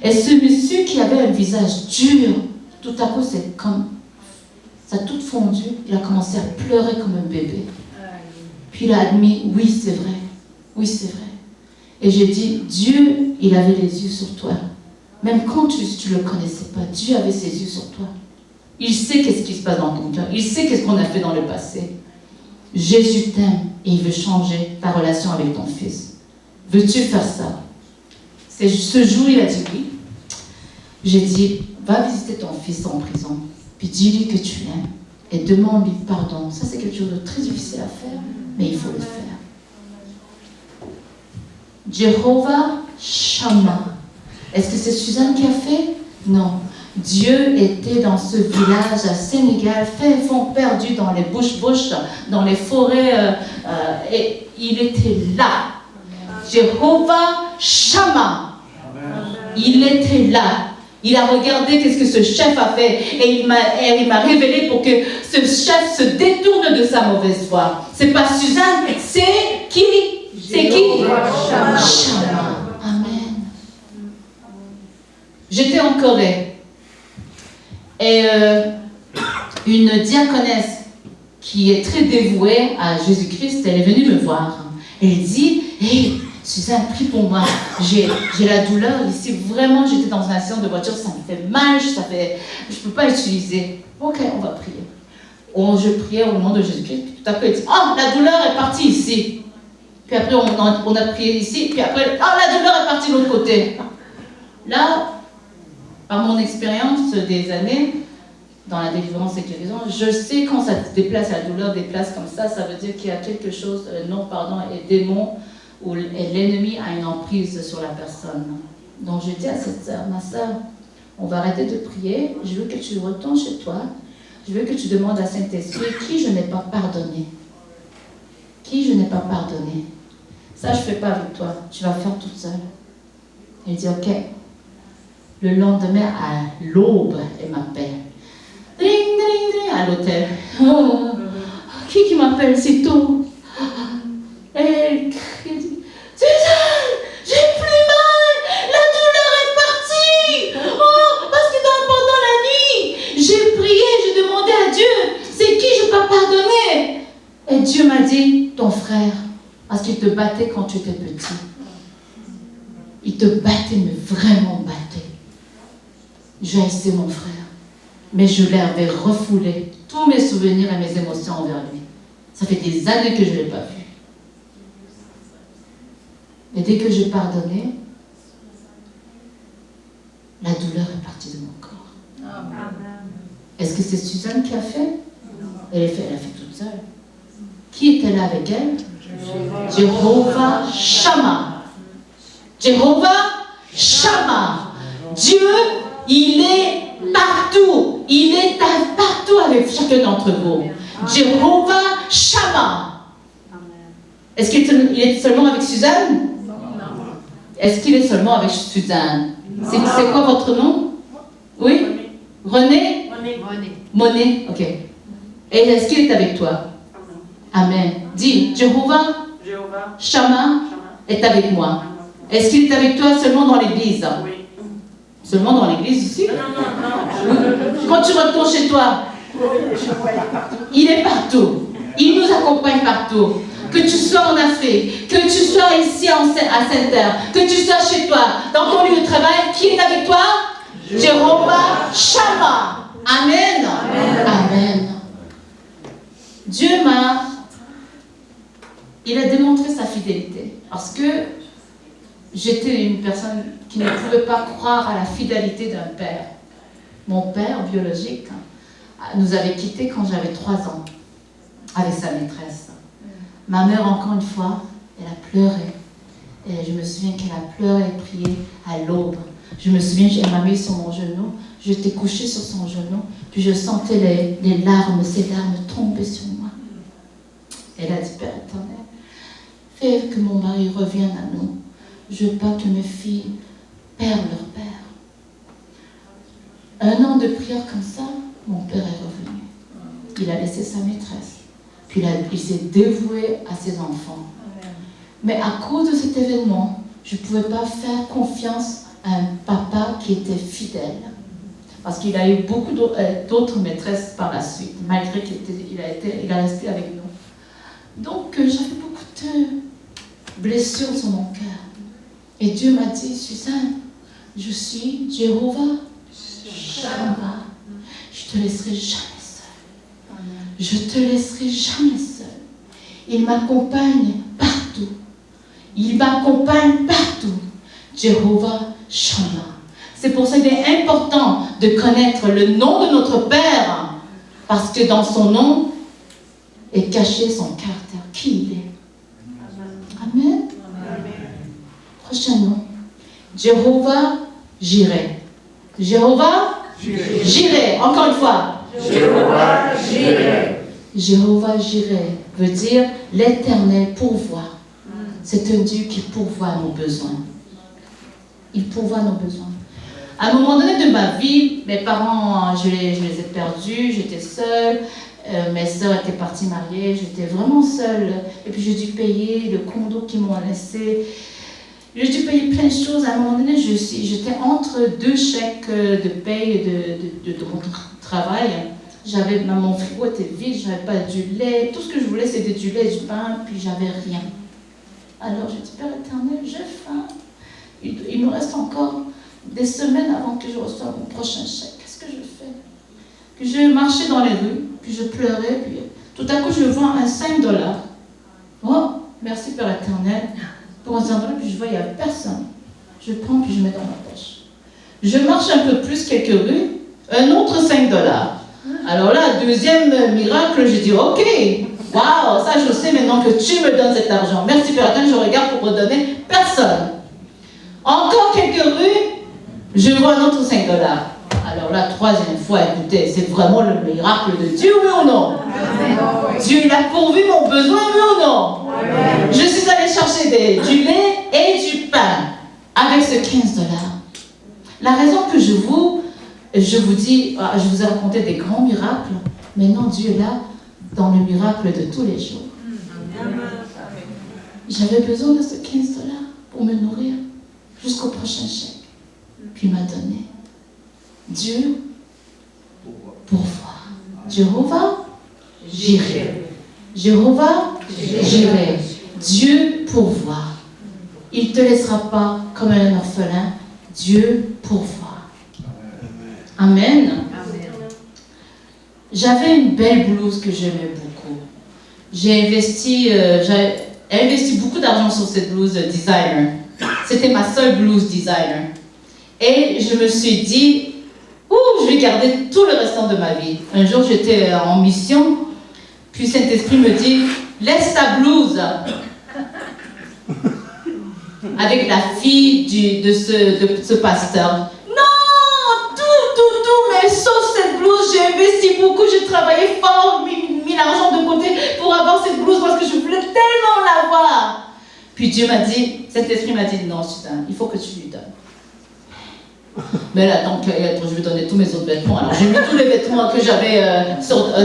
Et ce monsieur qui avait un visage dur, tout à coup, c'est comme... Ça a tout fondu. Il a commencé à pleurer comme un bébé. Puis il a admis, oui, c'est vrai. Oui, c'est vrai. Et j'ai dit, Dieu, il avait les yeux sur toi. Même quand tu ne le connaissais pas, Dieu avait ses yeux sur toi. Il sait qu'est-ce qui se passe dans ton cœur. Il sait qu'est-ce qu'on a fait dans le passé. Jésus t'aime et il veut changer ta relation avec ton fils. Veux-tu faire ça? Ce jour, il a dit oui. J'ai dit, va visiter ton fils en prison, puis dis-lui que tu l'aimes et demande-lui pardon. Ça, c'est quelque chose de très difficile à faire, mais il faut le faire. Jéhovah Shammah. Est-ce que c'est Suzanne qui a fait? Non. Dieu était dans ce village à Sénégal, fait fond perdu dans les bush, dans les forêts, et il était là. Jéhovah Shammah. Il était là. Il a regardé qu'est-ce que ce chef a fait et il m'a révélé pour que ce chef se détourne de sa mauvaise voie. C'est pas Suzanne, c'est qui? C'est qui? Shammah. Amen. J'étais en Corée et une diaconesse qui est très dévouée à Jésus-Christ, elle est venue me voir. Elle dit, hey, Suzanne, prie pour moi. J'ai la douleur ici. Vraiment, j'étais dans un accident de voiture. Ça me fait mal. Je ne peux pas utiliser. Ok, on va prier. Je priais au nom de Jésus-Christ. Tout à coup, elle dit, oh, la douleur est partie ici. Puis après, on a prié ici. Puis après, la douleur est partie de l'autre côté. Là, par mon expérience des années, dans la délivrance et guérison, je sais quand ça se déplace, la douleur déplace comme ça veut dire qu'il y a quelque chose, et démon, où l'ennemi a une emprise sur la personne. Donc je dis à cette sœur, ma sœur, on va arrêter de prier, je veux que tu retournes chez toi, je veux que tu demandes à Saint-Esprit qui je n'ai pas pardonné. Qui je n'ai pas pardonné. Ça, je ne fais pas avec toi, tu vas faire toute seule. Elle dit, ok. Le lendemain, à l'aube, elle m'appelle. Dring, dring, dring, à l'hôtel. Oh, qui m'appelle si tôt? Elle dit, Suzanne, j'ai plus mal, la douleur est partie. Oh, parce que pendant la nuit, j'ai prié, j'ai demandé à Dieu, c'est qui je peux pardonner? Et Dieu m'a dit, ton frère, parce qu'il te battait quand tu étais petit. Il te battait, mais vraiment battait. J'ai haïssé mon frère. Mais je l'avais refoulé, tous mes souvenirs et mes émotions envers lui. Ça fait des années que je ne l'ai pas vu. Et dès que j'ai pardonné, la douleur est partie de mon corps. Amen. Est-ce que c'est Suzanne qui a fait? Elle a fait toute seule. Qui était là avec elle? Jéhovah Shammah. Jéhovah Shammah. Dieu, il est partout. Il est partout avec chacun d'entre vous. Jéhovah Shammah. Est-ce qu'il est seulement avec Suzanne? Non. Est-ce qu'il est seulement avec Suzanne? C'est quoi votre nom? Oui? René? Monet, ok. Et est-ce qu'il est avec toi? Amen. Dis, Jéhovah Shammah est avec moi. Est-ce qu'il est avec toi seulement dans l'église? Oui. Seulement dans l'église ici? Non. Quand tu retournes chez toi, il est partout. Il nous accompagne partout. Que tu sois en Afrique, que tu sois ici à Sainte-Terre, que tu sois chez toi, dans ton lieu de travail, qui est avec toi? Jéhovah Shammah. Amen. Amen. Dieu il a démontré sa fidélité. Parce que j'étais une personne qui ne pouvait pas croire à la fidélité d'un père. Mon père biologique nous avait quittés quand j'avais 3 ans, avec sa maîtresse. Ma mère, encore une fois, elle a pleuré. Et je me souviens qu'elle a pleuré et prié à l'aube. Je me souviens, elle m'a mis sur mon genou. J'étais couchée sur son genou. Puis je sentais les larmes, ces larmes tomber sur moi. Elle a dit, Père éternel, fais que mon mari revienne à nous. Je ne veux pas que mes filles perdent leur père. 1 an de prière comme ça, mon père est revenu. Il a laissé sa maîtresse. Puis il s'est dévoué à ses enfants. Mais à cause de cet événement, je ne pouvais pas faire confiance à un papa qui était fidèle. Parce qu'il a eu beaucoup d'autres maîtresses par la suite, malgré qu'il a resté avec nous. Donc j'avais beaucoup de blessures sur mon cœur. Et Dieu m'a dit, Suzanne, je suis Jéhovah Shammah. Je te laisserai jamais seule. Je te laisserai jamais seule. Il m'accompagne partout. Il m'accompagne partout. Jéhovah Shammah. C'est pour ça qu'il est important de connaître le nom de notre Père, parce que dans son nom est caché son caractère, qui il est. Amen. Prochain nom. Jéhovah Jireh. Jéhovah Jireh. Encore une fois. Jéhovah Jireh. Jéhovah Jireh veut dire l'Éternel pourvoit. C'est un Dieu qui pourvoit nos besoins. Il pourvoit nos besoins. À un moment donné de ma vie, mes parents, je les ai perdus, j'étais seule, mes sœurs étaient parties mariées, j'étais vraiment seule. Et puis j'ai dû payer le condo qu'ils m'ont laissé. J'ai dû payer plein de choses. À un moment donné, j'étais entre 2 chèques de paye de mon travail. Mon frigo était vide, je n'avais pas du lait. Tout ce que je voulais, c'était du lait et du pain, puis j'avais rien. Alors j'ai dit, Père éternel, j'ai faim. Il me reste encore des semaines avant que je reçoive mon prochain chèque. Qu'est-ce que je fais? Puis je marchais dans les rues, puis je pleurais, puis tout à coup je vois un $5. Oh, merci Père éternel, pour un endroit, puis je vois, il n'y a personne. Je prends, puis je mets dans ma poche. Je marche un peu plus quelques rues, un autre 5 $. Alors là, deuxième miracle, je dis, ok, waouh, ça je sais maintenant que tu me donnes cet argent. Merci Père éternel, je regarde pour redonner, personne. Encore quelques rues, je vois un autre 5 $. Alors là, troisième fois, écoutez, c'est vraiment le miracle de Dieu, oui ou non? Dieu, il a pourvu mon besoin, oui ou non? Je suis allée chercher du lait et du pain avec ce 15 $. La raison que je vous dis, je vous ai raconté des grands miracles, maintenant Dieu est là dans le miracle de tous les jours. J'avais besoin de ce 15 $ pour me nourrir jusqu'au prochain chèque. Puis il m'a donné. Dieu pourvoit. Jéhovah Jireh. Jéhovah Jireh. Dieu pourvoit. Il ne te laissera pas comme un orphelin. Dieu pourvoit. Amen. J'avais une belle blouse que j'aimais beaucoup. J'ai investi beaucoup d'argent sur cette blouse designer. C'était ma seule blouse designer. Et je me suis dit, je vais garder tout le restant de ma vie. Un jour, j'étais en mission, puis Saint-Esprit me dit, laisse ta blouse avec la fille de ce pasteur. Non, tout, mais sauf cette blouse, j'ai investi beaucoup, j'ai travaillé fort, mis l'argent de côté pour avoir cette blouse parce que je voulais tellement l'avoir. Puis Dieu m'a dit, Saint-Esprit m'a dit, non, Suzanne, il faut que tu lui donnes. Mais là, donc, je vais donner tous mes autres vêtements. Alors, j'ai mis tous les vêtements que j'avais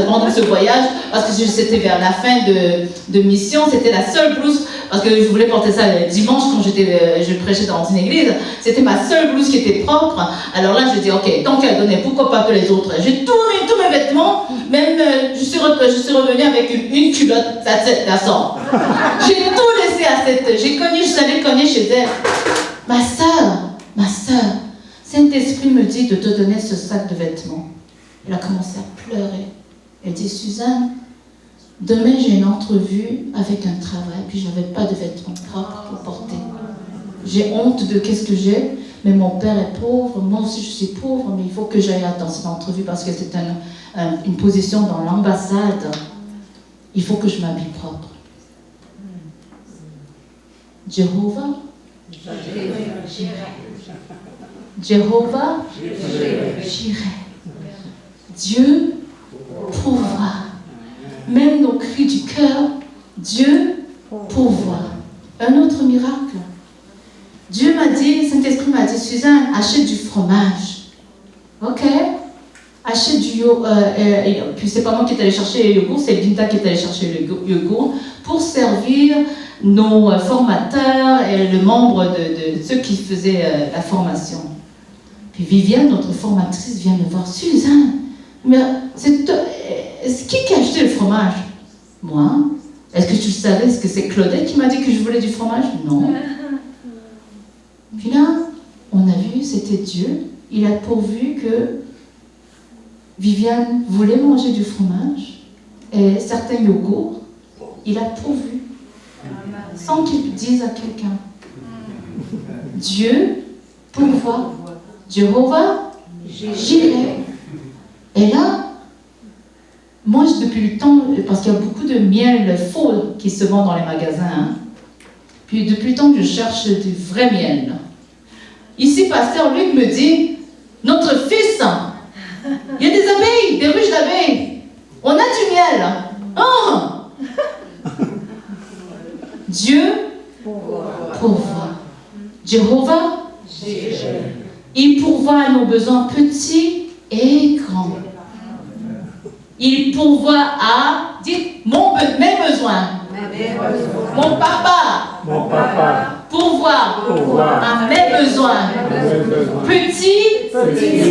pendant ce voyage, parce que c'était vers la fin de mission. C'était la seule blouse, parce que je voulais porter ça le dimanche quand je prêchais dans une église. C'était ma seule blouse qui était propre. Alors là, je dis, ok, tant qu'elle donnait, pourquoi pas que les autres? J'ai tout mis, tous mes vêtements, même je suis revenue avec une culotte, that's all. J'ai tout laissé à j'allais cogner chez elle. Ma sœur, Saint-Esprit me dit de te donner ce sac de vêtements. Elle a commencé à pleurer. Elle dit, Suzanne, demain j'ai une entrevue avec un travail, puis je n'avais pas de vêtements propres pour porter. J'ai honte de qu'est-ce que j'ai, mais mon père est pauvre, moi aussi je suis pauvre, mais il faut que j'aille dans cette entrevue parce que c'est une position dans l'ambassade. Il faut que je m'habille propre. Jéhovah Jéhovah Jireh. Dieu pourvoit. Même nos cris du cœur, Dieu pourvoit. Un autre miracle. Dieu m'a dit, Saint-Esprit m'a dit, Suzanne, achète du fromage. Ok? Achète du yogourt. Puis c'est pas moi qui est allé chercher le yogourt, c'est Linda qui est allé chercher le yogourt pour servir nos formateurs et le membre de ceux qui faisaient la formation. Puis Viviane, notre formatrice, vient me voir. Suzanne, mais c'est qui a acheté le fromage? Moi. Est-ce que tu le savais? Est-ce que c'est Claudette qui m'a dit que je voulais du fromage? Non. Puis là, on a vu, c'était Dieu. Il a pourvu que Viviane voulait manger du fromage et certains yogourts. Il a pourvu. Sans qu'il dise à quelqu'un. Dieu pourvoit. Jéhovah Jireh. Et là, moi, depuis le temps, parce qu'il y a beaucoup de miel faux qui se vend dans les magasins, hein, puis depuis le temps que je cherche du vrai miel. Ici, pasteur Luc me dit, notre fils, il y a des abeilles, des ruches d'abeilles. On a du miel. Oh! Dieu pourvoit. Jéhovah Jireh. Il pourvoit à nos besoins petits et grands. Il pourvoit à, dites, mes besoins. Mon papa pourvoit à mes besoins petits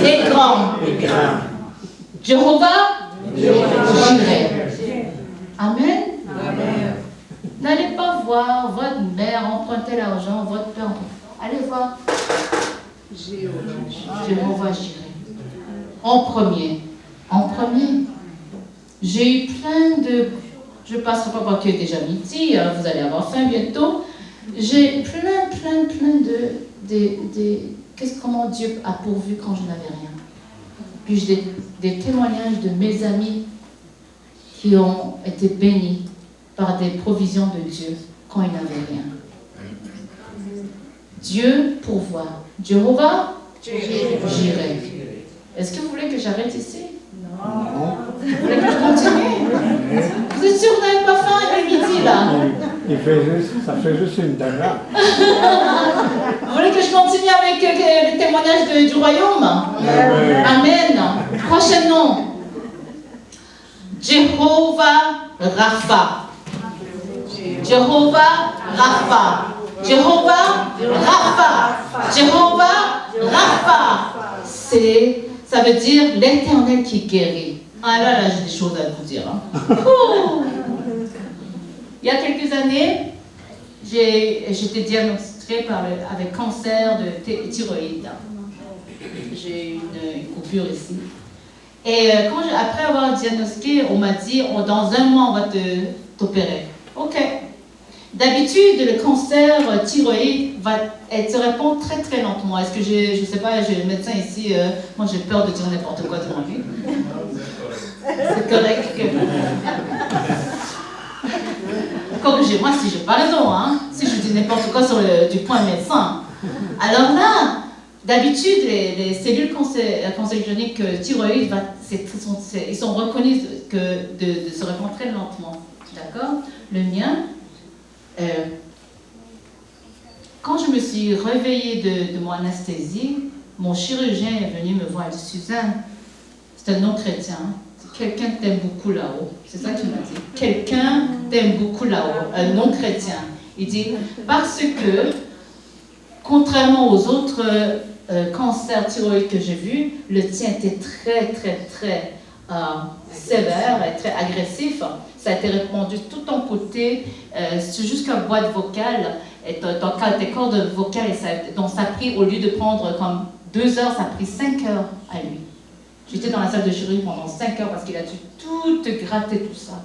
et grands. Jéhovah Jireh. Amen. N'allez pas voir votre mère emprunter l'argent, votre père. Allez voir Jéhovah Jireh. En premier, j'ai eu plein Je ne passerai pas par accueil déjà midi, vous allez avoir faim bientôt. J'ai plein comment Dieu a pourvu quand je n'avais rien. Puis j'ai des témoignages de mes amis qui ont été bénis par des provisions de Dieu quand ils n'avaient rien. Dieu pourvoit. Jéhovah, j'irai. Est-ce que vous voulez que j'arrête ici? Non. Vous voulez que je continue? Vous êtes sûr que vous n'avez pas faim il est midi là? Ça fait juste une demi-heure. Vous voulez que je continue avec les témoignages du royaume? Amen. Prochain nom. Jéhovah Rapha. Jéhovah Rapha. Jéhovah Rapha. Jéhovah Rapha. Ça veut dire l'Éternel qui guérit. Ah là, j'ai des choses à vous dire. Hein. Il y a quelques années, j'étais diagnostiquée avec cancer de thyroïde. J'ai une coupure ici. Et après avoir diagnostiqué, on m'a dit, dans 1 mois, on va t'opérer. OK. D'habitude, le cancer thyroïde se répand très très lentement. Est-ce que je ne sais pas, j'ai le médecin ici, moi j'ai peur de dire n'importe quoi devant lui. C'est correct que... Corrigez-moi si je n'ai pas raison, hein? Si je dis n'importe quoi du point médecin. Alors là, d'habitude, les cellules cancérogéniques thyroïdes, ils sont reconnus de se répandre très lentement. D'accord? Le mien, quand je me suis réveillée de mon anesthésie, mon chirurgien est venu me voir et dit, Suzanne, c'est un non-chrétien, quelqu'un t'aime beaucoup là-haut. C'est ça qu'il m'a dit. Quelqu'un t'aime beaucoup là-haut, un non-chrétien. Il dit, parce que, contrairement aux autres cancers thyroïdes que j'ai vus, le tien était très sévère et très agressif. Ça a été répandu tout ton côté, jusqu'à boîte vocale, et tes cordes vocales, donc ça a pris, au lieu de prendre comme 2 heures, ça a pris 5 heures à lui. J'étais dans la salle de chirurgie pendant 5 heures parce qu'il a dû tout gratter, tout ça.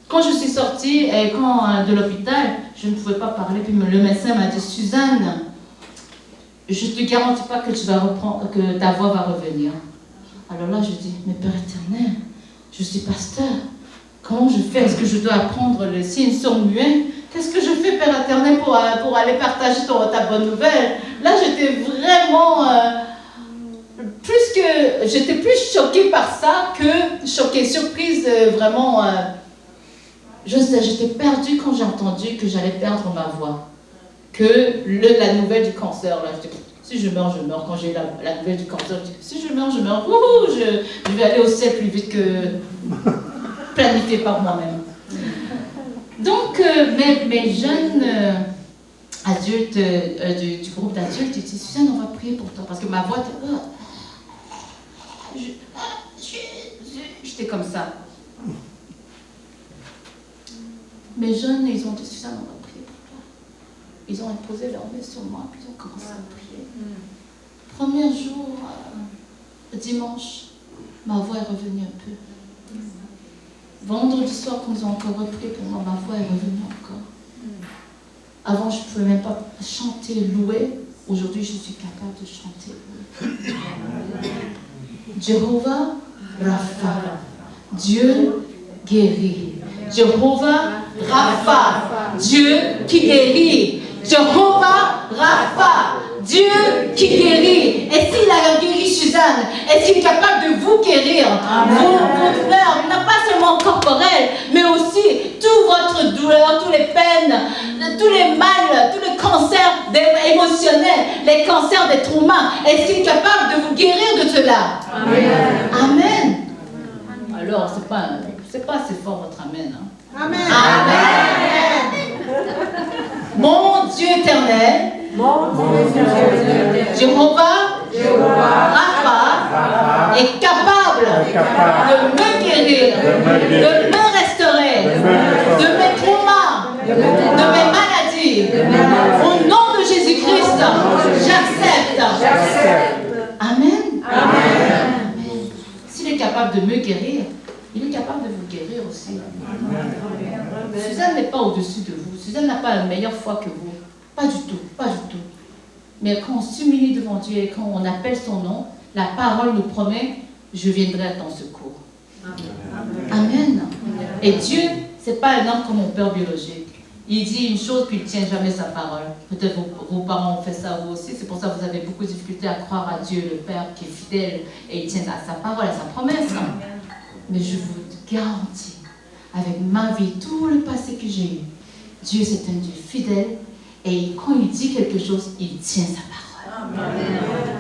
Quand je suis sortie de l'hôpital, je ne pouvais pas parler, puis le médecin m'a dit, Suzanne, je ne te garantis pas que que ta voix va revenir. Alors là, je dis, mais Père éternel, je suis pasteur. Comment je fais? Est-ce que je dois apprendre le signe sourd-muet? Qu'est-ce que je fais, Père éternel, pour aller partager ta bonne nouvelle? Là, j'étais vraiment... J'étais plus choquée par ça que choquée, surprise, vraiment... j'étais perdue quand j'ai entendu que j'allais perdre ma voix. Que la nouvelle du cancer, là, je dis, si je meurs, je meurs. Quand j'ai la nouvelle du cancer, je dis, si je meurs, je meurs. Je vais aller au ciel plus vite que planifié par moi-même. Donc, mes jeunes adultes du groupe d'adultes disaient, Suzanne, on va prier pour toi. Parce que ma voix était... J'étais comme ça. Mes jeunes, ils ont dit, Suzanne, on va prier pour toi. Ils ont imposé leur main sur moi, puis ils ont commencé à prier. Premier jour, dimanche, ma voix est revenue un peu. Vendredi soir, quand ils ont encore repris pour moi, ma voix est revenue encore. Avant, je ne pouvais même pas chanter, louer. Aujourd'hui, je suis capable de chanter. Jéhovah Rapha, Dieu guérit. Jéhovah Rapha, Dieu qui guérit. Jéhovah Rapha, Dieu qui guérit. Et s'il a guéri Suzanne, est-ce qu'il est capable de vous guérir? Vos douleurs, non pas seulement corporelles, mais aussi toute votre douleur, toutes les peines, tous les mal, tous les cancers émotionnels, les cancers des traumas. Est-ce qu'il est capable de vous guérir de cela? Amen. Amen. Alors, c'est pas assez fort votre amen. Hein? Amen. Amen. Mon Dieu éternel, Jéhovah Rapha est capable de me guérir, de me restaurer, de mes traumas, de mes maladies. Au nom de Jésus-Christ, j'accepte. Amen. S'il est capable de me guérir, il est capable de vous guérir aussi. Suzanne n'est pas au-dessus de vous. Suzanne n'a pas la meilleure foi que vous. Pas du tout, pas du tout. Mais quand on s'humilie devant Dieu et quand on appelle son nom, la parole nous promet, je viendrai à ton secours. Amen. Et Dieu, ce n'est pas un homme comme mon père biologique. Il dit une chose puis il ne tient jamais sa parole. Peut-être vos parents ont fait ça vous aussi. C'est pour ça que vous avez beaucoup de difficultés à croire à Dieu, le Père qui est fidèle et il tient à sa parole, à sa promesse. Mais je vous garantis, avec ma vie, tout le passé que j'ai eu, Dieu c'est un Dieu fidèle et quand il dit quelque chose, il tient sa parole.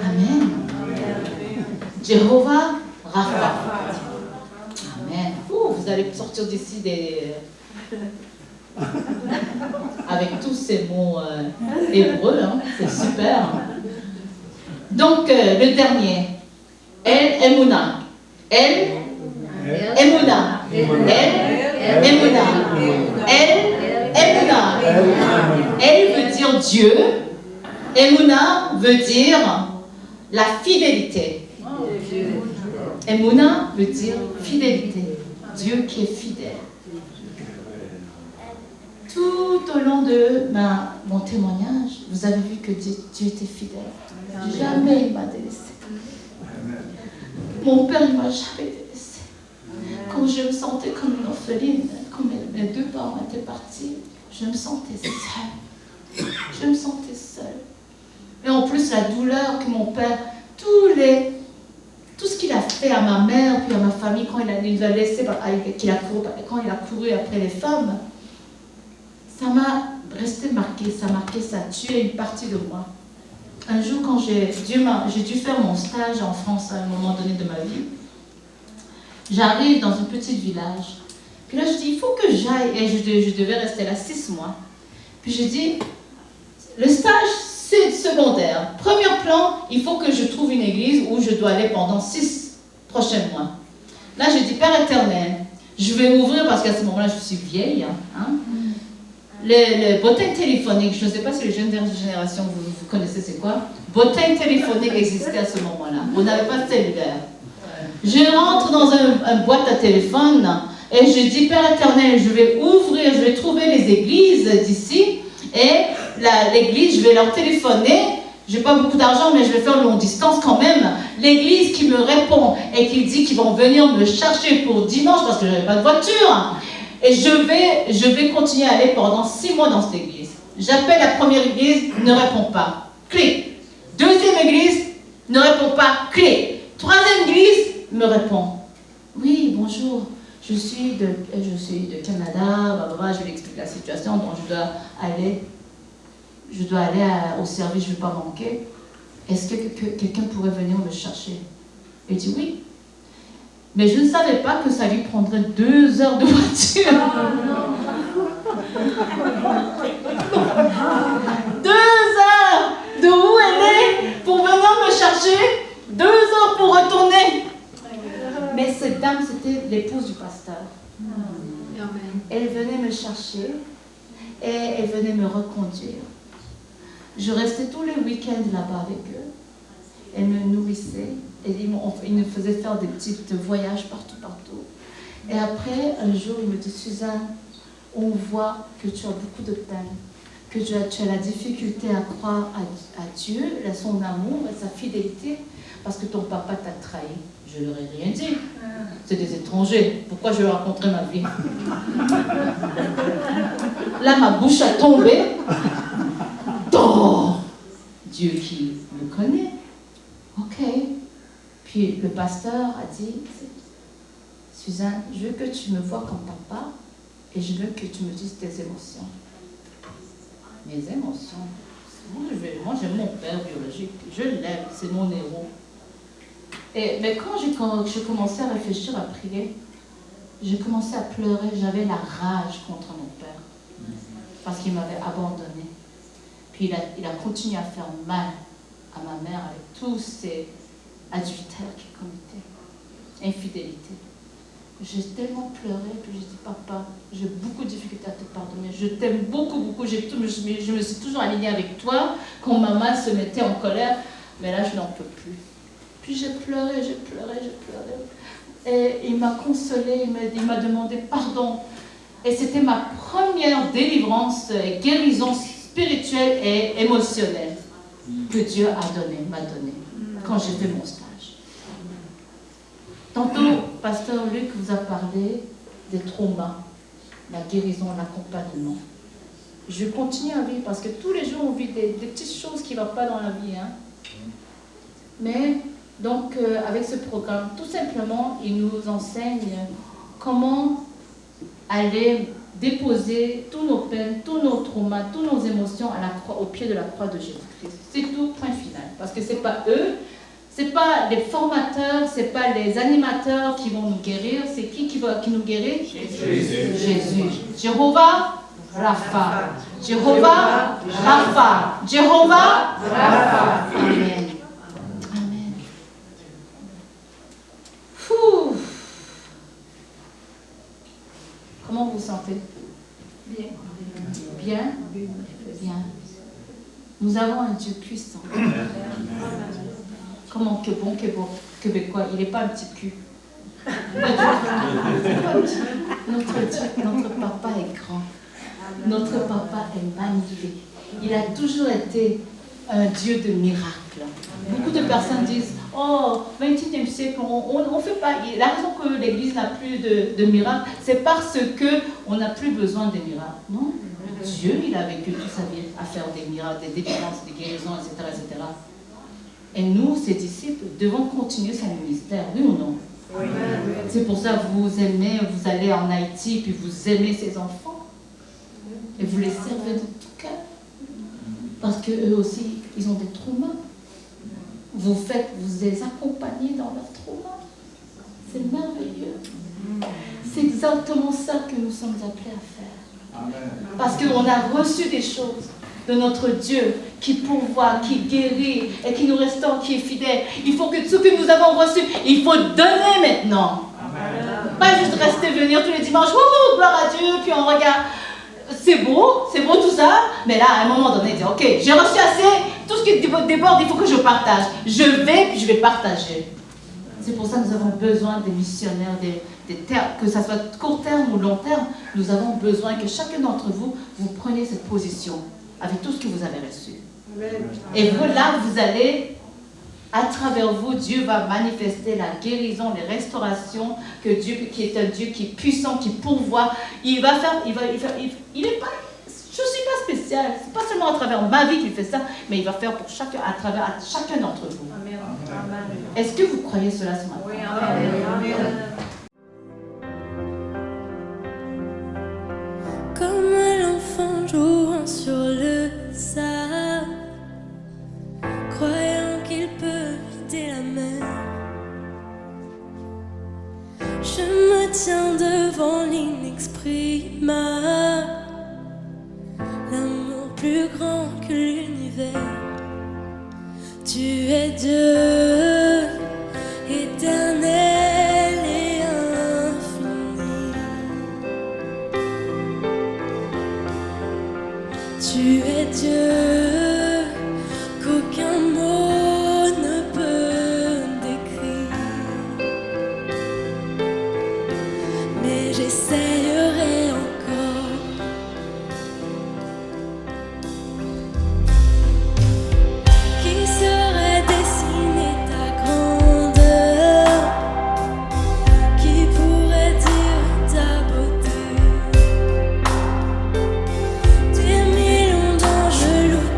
Amen. Jéhovah Rapha. Amen. Ouh, vous allez sortir d'ici avec tous ces mots hébreux, hein, c'est super. Donc, le dernier, El Emouna. El Emouna. El Emouna. El Emouna. El veut dire Dieu. Emouna veut dire la fidélité. Emouna veut dire fidélité. Dieu qui est fidèle. Tout au long de mon témoignage, vous avez vu que Dieu était fidèle. Jamais il m'a délaissé. Mon père, il ne m'a jamais délaissé. Quand je me sentais comme une orpheline, quand mes deux parents étaient partis, je me sentais seule. Je me sentais seule. Et en plus, la douleur que mon père, tout ce qu'il a fait à ma mère, puis à ma famille, quand il a laissé, quand il a couru après les femmes, ça m'a resté marqué, ça a tué une partie de moi. Un jour, quand j'ai dû faire mon stage en France à un moment donné de ma vie, j'arrive dans un petit village. Puis là, je dis, il faut que j'aille, et je devais rester là 6 mois. Puis je dis, le stage, c'est secondaire. Premier plan, il faut que je trouve une église où je dois aller pendant 6 prochains mois. Là, je dis, Père éternel, je vais m'ouvrir parce qu'à ce moment-là, je suis vieille, hein. Le bottin téléphonique, je ne sais pas si les jeunes générations, vous connaissez c'est quoi. Bottin téléphonique existait à ce moment-là. On n'avait pas de cellulaire. Je rentre dans un boîte à téléphone et je dis, Père éternel, je vais ouvrir, je vais trouver les églises d'ici et l'église, je vais leur téléphoner. Je n'ai pas beaucoup d'argent, mais je vais faire longue distance quand même. L'église qui me répond et qui dit qu'ils vont venir me chercher pour dimanche parce que je n'avais pas de voiture. Et je vais continuer à aller pendant 6 mois dans cette église. J'appelle la première église, ne répond pas. Clic. Deuxième église, ne répond pas. Clic. Troisième église, me répond. Oui, bonjour. Je suis de Canada. Je lui explique la situation. Donc je dois aller au service, je ne vais pas manquer. Est-ce que quelqu'un pourrait venir me chercher? Il dit oui. Mais je ne savais pas que ça lui prendrait 2 heures de voiture. 2 heures de où elle est pour venir me chercher, 2 heures pour retourner. Mais cette dame, c'était l'épouse du pasteur. Elle venait me chercher et elle venait me reconduire. Je restais tous les week-ends là-bas avec eux. Elle me nourrissait. Et il nous faisait faire des petits voyages partout. Et après, un jour, il me dit, Suzanne, on voit que tu as beaucoup de peine, que tu as la difficulté à croire à Dieu, à son amour, à sa fidélité, parce que ton papa t'a trahi. Je ne leur ai rien dit. C'est des étrangers. Pourquoi je leur raconterais ma vie? Là, ma bouche a tombé. Oh, Dieu qui me connaît. Ok. Puis le pasteur a dit, Suzanne, je veux que tu me vois comme papa et je veux que tu me dises tes émotions. Mes émotions. Moi j'aime mon père biologique. Je l'aime, c'est mon héros. Mais quand j'ai commencé à réfléchir, à prier, j'ai commencé à pleurer. J'avais la rage contre mon père parce qu'il m'avait abandonné. Puis il a continué à faire mal à ma mère avec tous ces adultère qu'il commettait, infidélité. J'ai tellement pleuré que j'ai dit, papa, j'ai beaucoup de difficultés à te pardonner, je t'aime beaucoup, je me suis toujours alignée avec toi quand maman se mettait en colère, mais là je n'en peux plus. Puis j'ai pleuré. Et il m'a consolée, il m'a demandé pardon. Et c'était ma première délivrance, guérison spirituelle et émotionnelle que Dieu m'a donné quand j'ai fait mon stage. Tantôt, Pasteur Luc vous a parlé des traumas, la guérison, l'accompagnement. Je continue à vivre parce que tous les jours on vit des petites choses qui ne vont pas dans la vie. Hein. Mais donc avec ce programme, tout simplement, il nous enseigne comment aller déposer tous nos peines, tous nos traumas, toutes nos émotions au pied de la croix de Jésus-Christ. C'est tout, point final. Parce que ce n'est pas eux, ce n'est pas les formateurs, ce n'est pas les animateurs qui vont nous guérir. C'est qui nous guérit? Jésus. Jéhovah Rapha. Jéhovah Rapha. Jéhovah Rapha. Amen. Amen. Fou. Comment vous vous sentez? Bien. Bien? Bien. Nous avons un Dieu puissant. Comment que bon Québécois, il n'est pas un petit cul. Notre papa est grand. Notre papa est magnifique. Il a toujours été un Dieu de miracles. Beaucoup de personnes disent, oh, 21e siècle, on fait pas. La raison que l'Église n'a plus de miracles, c'est parce qu'on n'a plus besoin des miracles. Non? Dieu, il a vécu toute sa vie à faire des miracles, des délivrances, des guérisons, etc., etc. Et nous, ses disciples, devons continuer son ministère, oui ou non? Oui. C'est pour ça que vous aimez, vous allez en Haïti, puis vous aimez ces enfants. Et vous les servez de tout cœur. Parce qu'eux aussi, ils ont des traumas. Vous les accompagnez dans leurs traumas. C'est merveilleux. C'est exactement ça que nous sommes appelés à faire. Amen. Parce qu'on a reçu des choses de notre Dieu qui pourvoit, qui guérit et qui nous restaure, qui est fidèle. Il faut que ce que nous avons reçu, il faut donner maintenant. Amen. Pas juste rester venir tous les dimanches, wouhou, gloire à Dieu, puis on regarde. C'est beau tout ça, mais là, à un moment donné, dire, ok, j'ai reçu assez, tout ce qui déborde, il faut que je partage. Je vais, puis je vais partager. C'est pour ça que nous avons besoin des missionnaires, des termes, que ce soit court terme ou long terme, nous avons besoin que chacun d'entre vous, vous preniez cette position avec tout ce que vous avez reçu. Amen. Et vous, là, vous allez, à travers vous, Dieu va manifester la guérison, les restaurations, que Dieu, qui est un Dieu qui est puissant, qui pourvoit, il va faire, il est pas, je ne suis pas spécial, c'est pas seulement à travers ma vie qu'il fait ça, mais il va faire pour chacun, à chacun d'entre vous. Amen. Amen. Est-ce que vous croyez cela ce matin? Oui, amen. Amen. Comme l'enfant jouant sur le sable, croyant qu'il peut vider la mer, je me tiens devant l'inexprimable, l'amour plus grand que l'univers. Tu es Dieu, éternel et infini. Tu es Dieu, qu'aucun mot ne peut décrire. Mais j'essayerai encore. Qui saurait dessiner ta grandeur? Qui pourrait dire ta beauté? Des millions d'anges louent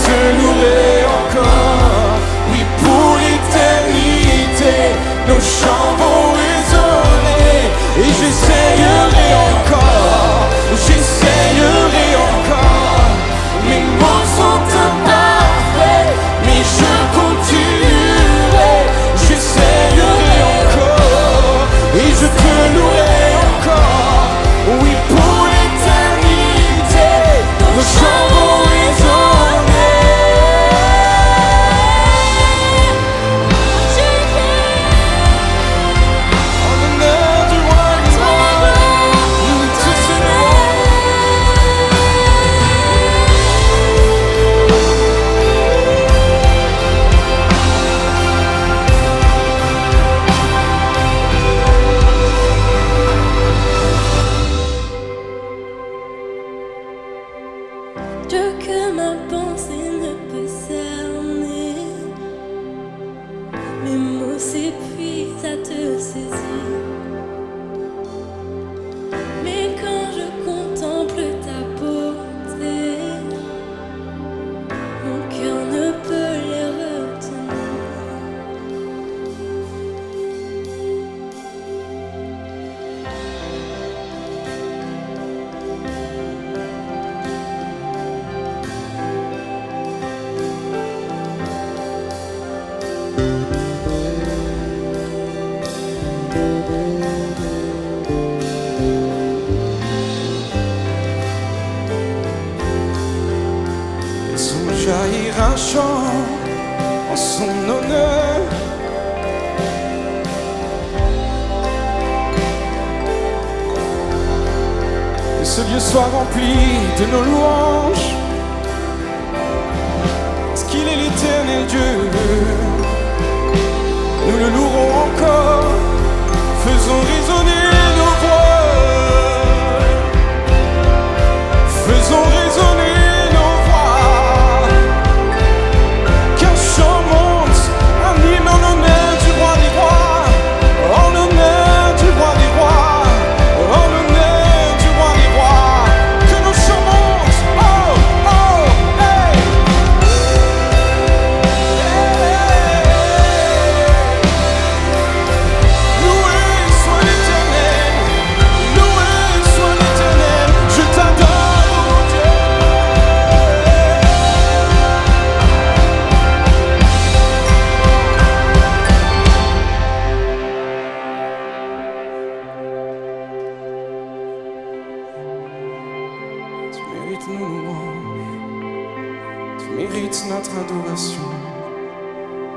te louerai encore. Oui, pour l'éternité, nos chants vont résonner. Et j'essayerai encore, j'essayerai encore. Mes mots sont imparfaits, mais je continuerai. J'essayerai encore, et je te louerai encore. Oui, pour l'éternité, nos chants vont résonner. En l'honneur du roi des rois, nous te Dieu que ma pensée ne peut cerner, mes mots s'épuisent à te saisir. Mais quand je contemple ta beauté, mon cœur ne peut les retenir. Laissons jaillir un chant en son honneur. Que ce lieu soit rempli de nos louanges, parce qu'il est l'éternel Dieu. Nous le louerons encore, faisons résonner nos voix, faisons résonner nos voix. Qu'un chant monte, un hymne en honneur du roi des rois, en honneur du roi des rois, en honneur du roi des rois. Que nos chants montent, oh, oh, hey. Loué soit l'Éternel, loué soit l'Éternel. Je t'adore, mon Dieu. Tu mérites nos louanges, tu mérites notre adoration,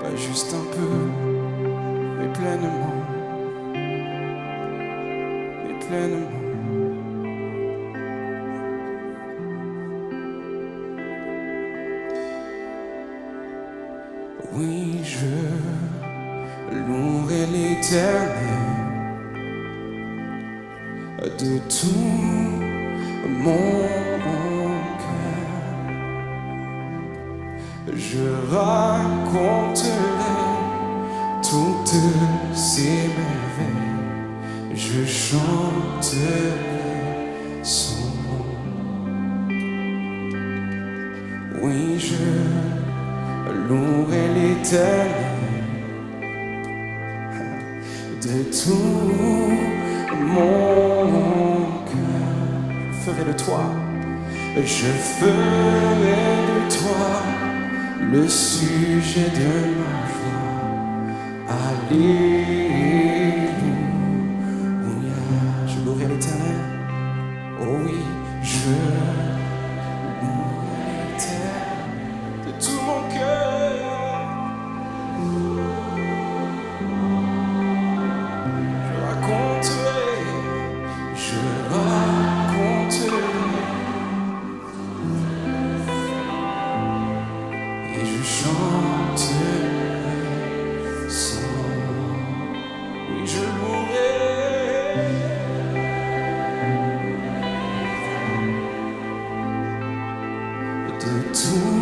pas juste un peu, mais pleinement, mais pleinement. Oui, je louerai l'Éternel de tout mon cœur. Je raconterai toutes ses merveilles, je chanterai son nom. Oui, je louerai l'Éternel de tout mon cœur. Je ferai de toi, je ferai de toi le sujet de ma joie. Alléluia. Je louerai l'Éternel. Oh oui, je louerai l'Éternel de tout mon cœur. Je raconterai et je chanterai son nom. Oui, je louerai de tout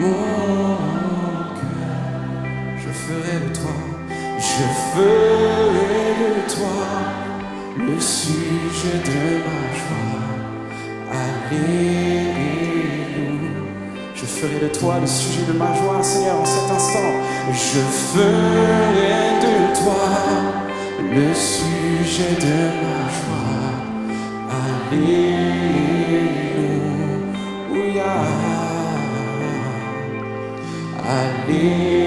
mon cœur. Je ferai de toi, je ferai de toi le sujet de ma joie. Alléluia. Je ferai de toi le sujet de ma joie, Seigneur, en cet instant. Je ferai de toi le sujet de ma joie. Alléluia. Alléluia.